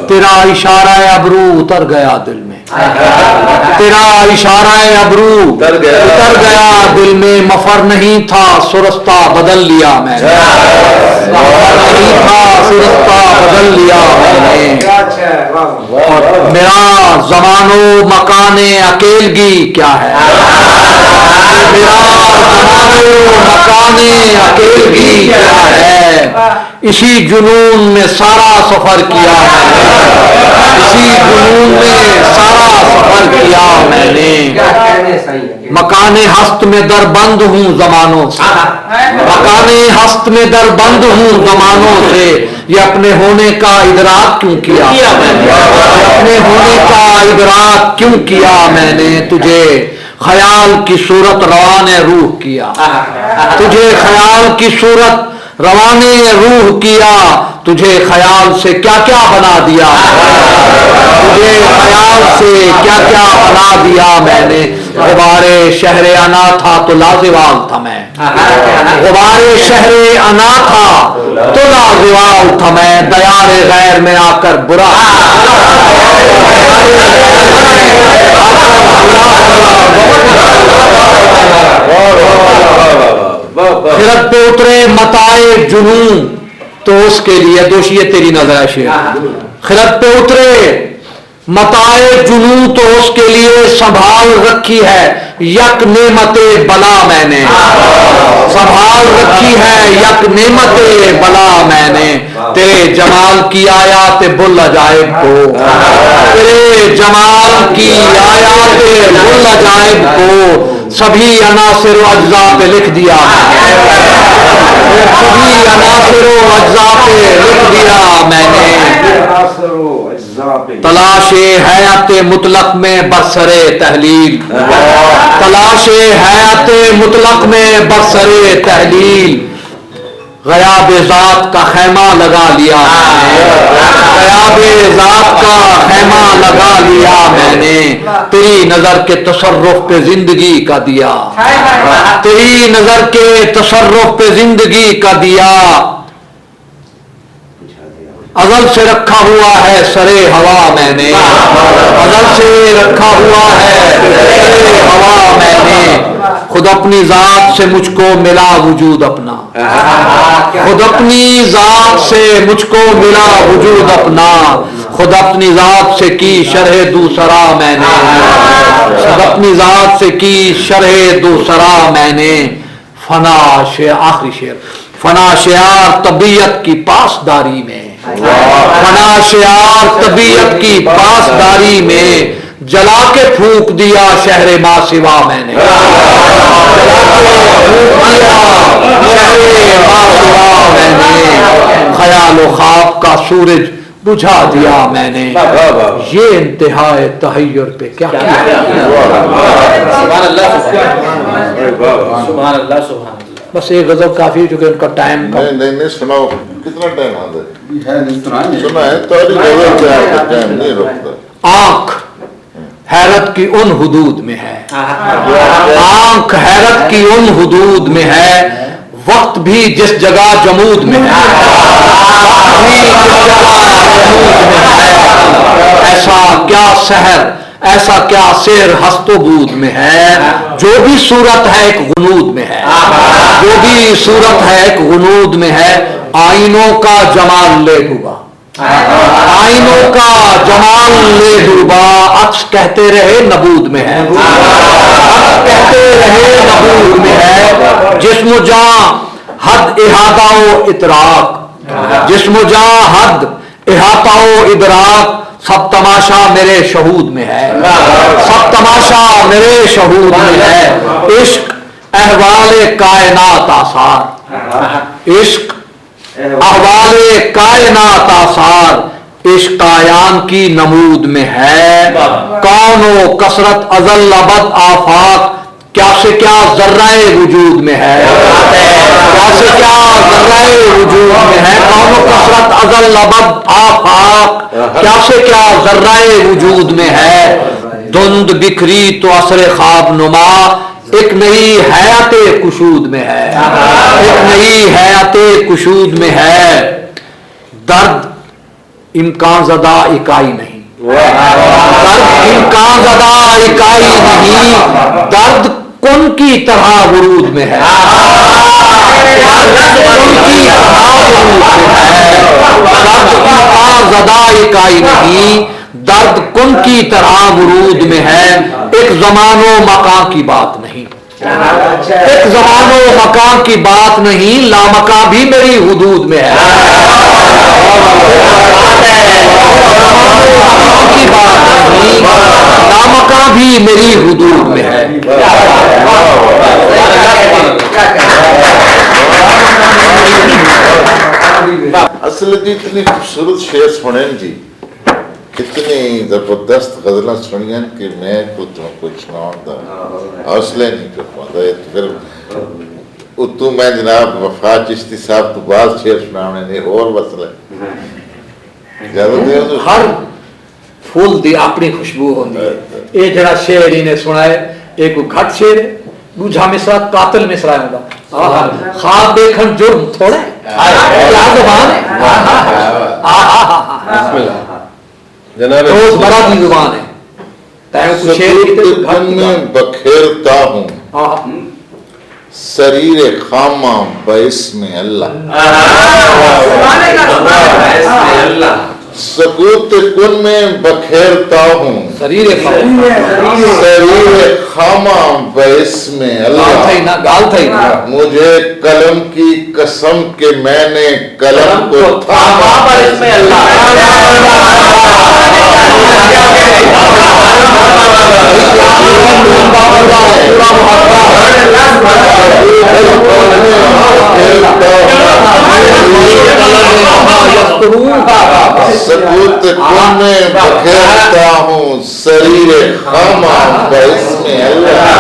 तेरा इशारा अबरू उतर गया दिल में, तेरा इशारा अबरू उतर गया दिल में। मफर नहीं था सुरस्ता बदल लिया मैंने, मफर नहीं था सुरस्ता बदल लिया मैंने। और मेरा जमानो मकाने अकेलगी क्या है, मेरा जमानो मकाने अकेलगी क्या है। इसी जुनून में सारा सफर किया मैंने, इसी जुनून में सारा सफर किया मैंने। मकाने हस्त में दरबंद हूँ जमानों से, मकाने हस्त में दरबंद हूँ जमानों से। ये अपने होने का इदराक क्यों किया मैंने, अपने होने का इदराक क्यों किया मैंने। तुझे ख्याल की सूरत रवाने रूह किया, तुझे ख्याल की सूरत रवाने रूह किया। तुझे ख्याल से क्या क्या बना दिया, तुझे ख्याल से क्या क्या बना दिया मैंने। गुबारे शहरे अना था तो लाजिवाल था मैं, गुबारे शहरे अना था तो लाजिवाल था मैं। दयारे गैर में आकर बुरा, खिरत पे उतरे मताए जुनू तो उसके लिए दोषी तेरी नजर है शेर। खिरत पे उतरे मताए जुनू तो उसके लिए संभाल रखी है यक नेमते बला मैंने, संभाल रखी है यक नेमते बला मैंने। तेरे जमाल की आयात बुल अजाइब को, तेरे जमाल की आयात बुल अजाइब को सभी अनासिर अज्जा पे लिख दिया, सभी अनासिर अज्जा पे लिख दिया मैंने। तलाशे हयात मुतलक में बरसरे तहलील, तलाशे हयात मुतलक में बरसरे तहलील। गयाब ज़ात का खैमा लगा लिया मैंने, गयाब ज़ात का खैमा लगा लिया मैंने। तेरी नजर के तसर्रुफ पे जिंदगी का दिया, तेरी नजर के तसर्रुफ पे जिंदगी का दिया। अज़ल से रखा हुआ है सरे हवा मैंने, अज़ल से रखा हुआ है सरे हवा मैंने। खुद अपनी जात से मुझको मिला वजूद अपना, खुद अपनी जात से मुझको मिला वजूद अपना। खुद अपनी जात से की शरह दूसरा मैंने, खुद अपनी जात से की शरह दूसरा मैंने। फना शे आखिरी शेर, फना शेर तबीयत की पासदारी में, फना शेर तबीयत की पासदारी में। जला के फूंक दिया शहरे माँ सिवा मैंने, जला के शहरे माँ सिवा मैंने। ख्यालो ख्वाब का सूरज बुझा दिया मैंने, ये इंतहाए तहय्युर पे क्या किया। बस एक गजल काफी, चूंकि उनका टाइम नहीं सुनाओ। कितना टाइम आता है सुना है तो टाइम नहीं रुकता। आंख हैरत की उन हुदूद में है, आंख हैरत की उन हुदूद में है। वक्त भी जिस जगह जमूद में है, वक्त भी जिस जगह जमूद में है। ऐसा क्या सहर, ऐसा क्या शेर हस्तबूद में है। जो भी सूरत है एक गुनूद में है, जो भी सूरत है एक गुनूद में है। आईनों का जमाल ले डूबा, आईनों का जमाल ले डूबा। अक्स कहते रहे नबूद में है, अक्स कहते रहे नबूद में है। जिस्म जां हद इहाताओ इतराक, जिस्म जां हद इहाताओ इदराक। सब तमाशा मेरे शहूद में है, सब तमाशा मेरे शहूद में है। इश्क अहवाले कायनात आसार, इश्क अहवाले कायनात आसार। इश्क आयाम की नमूद में है। कौनो कसरत अजल अबद आफाक, क्या से क्या जर्राए वजूद में है, क्या से क्या जर्राए वजूद में है। कौनो कसरत अजल अबद आफाक, क्या से क्या जर्राए वजूद में है। धुंध बिखरी तो असर ख्वाब नुमा, एक नई हयाते कुशूद में है, एक नई हयाते कुशूद में है। दर्द इम्कान ज़दा इकाई नहीं, दर्द इम्कान ज़दा इकाई नहीं, दर्द कुन की तरह वरूद में है, दर्द कुन की तरह वरूद में है। दर्द इम्कान ज़दा इकाई नहीं, दर्द कुन की तरह वरूद में है। एक ज़मानो मकान की बात नहीं, एक ज़मानो मकान की बात नहीं, लामका भी मेरी हुदूद में है, की बात नहीं, लामका भी मेरी हुदूद में है। असल जी इतनी खूबसूरत शेर सुने जी, इतनी जबरदस्त गजल सुनिया कि मैं कुछ सुना हौसले नहीं कर पाता। फिर उतू मैं जनाब वफा चिश्ती साहब तो बाद शेर सुनाने नहीं और मसला हर फूल दी अपनी खुशबू होती है। ये जरा शेर इन्हें सुनाए, एक घट शेर है, दूजा मिसरा कातिल मिसरा होगा। ख्वाब देखन जुर्म थोड़ा है, क्या जुबान है, रोजमर्रा की जुबान है। में बखेरता हूँ शरीर खामा बइस्म अल्लाह, सकूत कुन में बखेरता हूँ शरीर खामा बइस्म अल्लाह। गाल थी ना, मुझे कलम की कसम के मैंने कलम को थामा बइस्म सकूत कुन में बखेरता हूँ शरीर खामा बइस्म अल्लाह।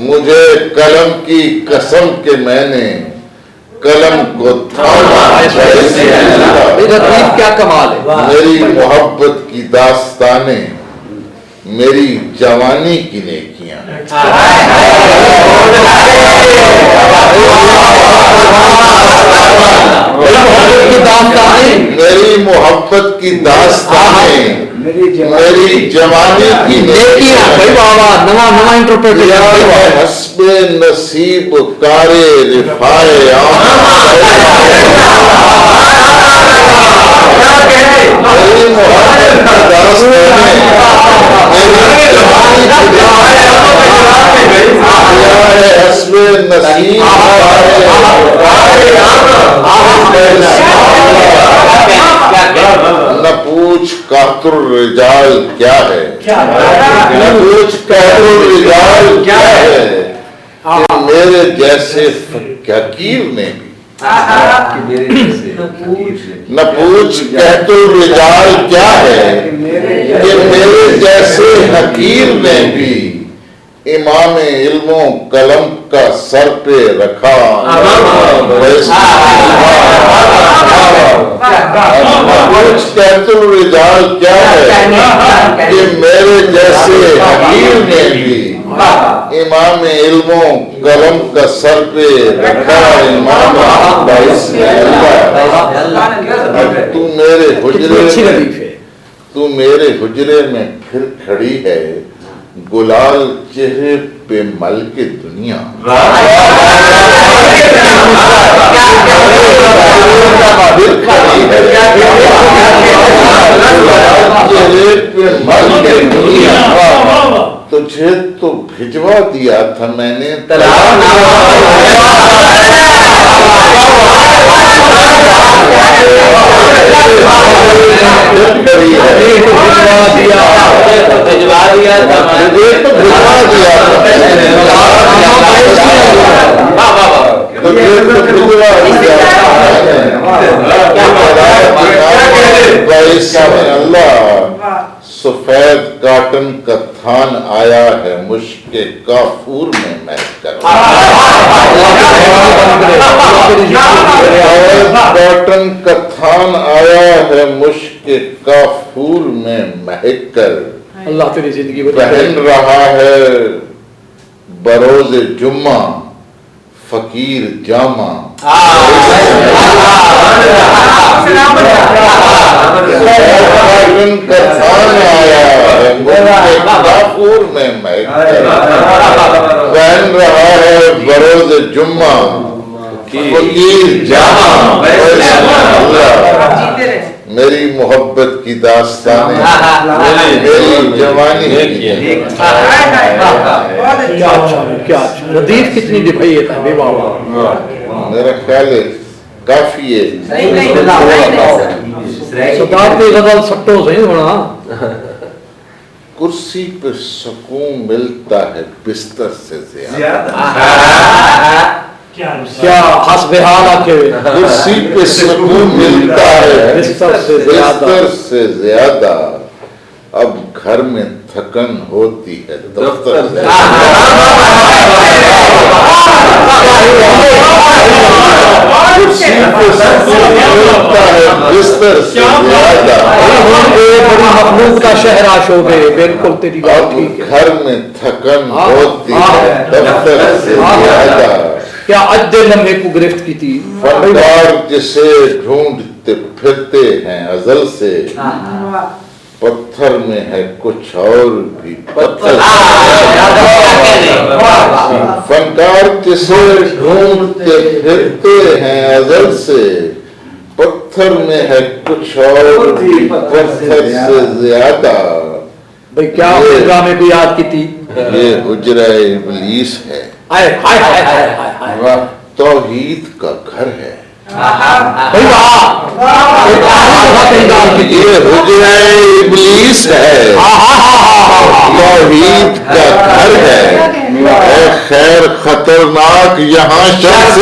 मुझे कलम की कसम के मैंने कलम को थामा बइस्म अल्लाह। क्या कमाल है। मेरी मोहब्बत की दास्तानें, मेरी जवानी की नेकियां, मेरी मोहब्बत की दास्तानें, मेरी जवानी की नेकियां। नवा नवा इंटरप्रिटेशन। हस्बे नसीब कारे रिफाए मेरी मोहब्बत की दास्तानें, हस्बे नसीब न पूछ कातुर रिजाल क्या है, न पूछ कातुर रिजाल क्या है, कि मेरे जैसे फकीर ने भी, न पूछ कातुर रिजाल क्या है, कि मेरे जैसे हकीर ने भी इमाम इल्मों कलम का सर पे रखा। रिजाल क्या है कि मेरे जैसे हकीर ने भी इमाम इल्मों कलम का सर पे रखा। इमाम तू मेरे हुजरे में, तू मेरे हुजरे में फिर खड़ी है, गुलाल चेहरे पे मल के दुनिया। चेहरे पे मल के दुनिया, तुझे तो भिजवा दिया था मैंने कॉटन का थान आया है मुश्के काफूर में महकर। कॉटन का थान आया है मुश्के काफूर में महकर। अल्लाह तेरी जिंदगी पहन रहा है बरोज जुम्मा फकीर जामा। कॉटन का थान आया है मुश्के काफूर में महकर। पहन रहा है बरोज जुम्मा फकीर जामा। मेरी मोहब्बत की दास्तानें मेरी जवानी की। क्या लतीफ कितनी निभाई है मेरा ख्याल है काफी है। सरदार की गजल सट्टो सही होना। कुर्सी पे सुकून मिलता है बिस्तर से ज्यादा। क्या हस्बे हाल आके कुर्सी पे सुकून मिलता है बिस्तर से ज्यादा। अब घर में थकन होती है दफ्तर से। कुर्सी पे सुकून मिलता है बिस्तर से ज्यादा। बड़ी मखलूक का शहरा शोभे। बिल्कुल तेरी बात ठीक है। घर में थकन होती है दफ्तर से ज्यादा। क्या अज्जे लम्हे को गिरफ्त की थी फनकार जिसे ढूंढते फिरते हैं अजल से। पत्थर में है कुछ और भी पत्थर। फनकार जिसे ढूंढते फिरते हैं अजल से। पत्थर में है कुछ और भी पत्थर से ज्यादा। भाई क्या ड्रामे को याद की थी। ये हुजरा इब्लीस है। तौहीद का घर है। ये हुजरा इब्लीस है। तौहीद का घर है। खैर खतरनाक यहाँ शख्स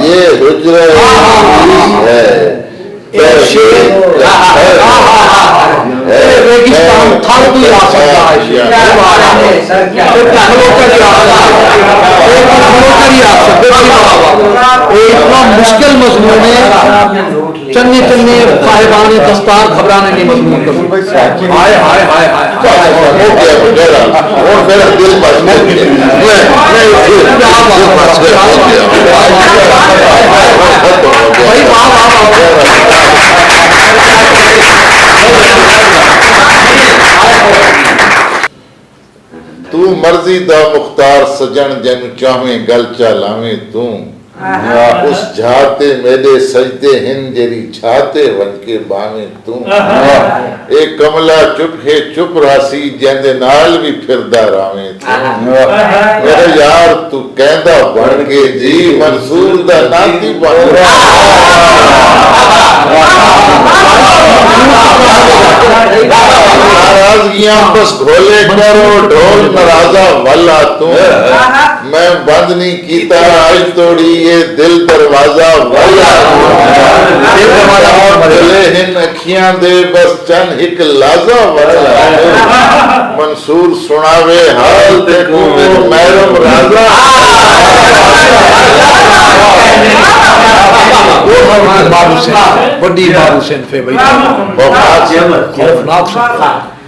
ये हुजरा है। रेगिस्तान था तो आ सकता है। इतना मुश्किल मजमून है। चन्ने चन्ने साहिबान दस्तार घबराने नहीं मजमून कभी। हाय हाय हाय हाय और मेरा दिल तू मर्जी दा मुख्तार सजन जन चाहे गल चालावे तू। उस झाते मेरे सजदे हिंद जेरी छाते वन के बावे तू। एक कमला चुप है चुप रासी जेंदे नाल भी फिरदा रावे तू। मेरे यार तू कहंदा बन के जी मंसूर दा नाती बन। नाराजगियां बस घोले करो ढोल नराजा वाला तू। मैं बंद नहीं कीता आज तोड़ी ये दिल दरवाजा वाला। चले हिन अखियां दे बस चन हिक लाजा वाला। मंसूर सुनावे हाल देखो मैरम राजा। बाबू से बड़ी बाबू से भाई खौफनाक से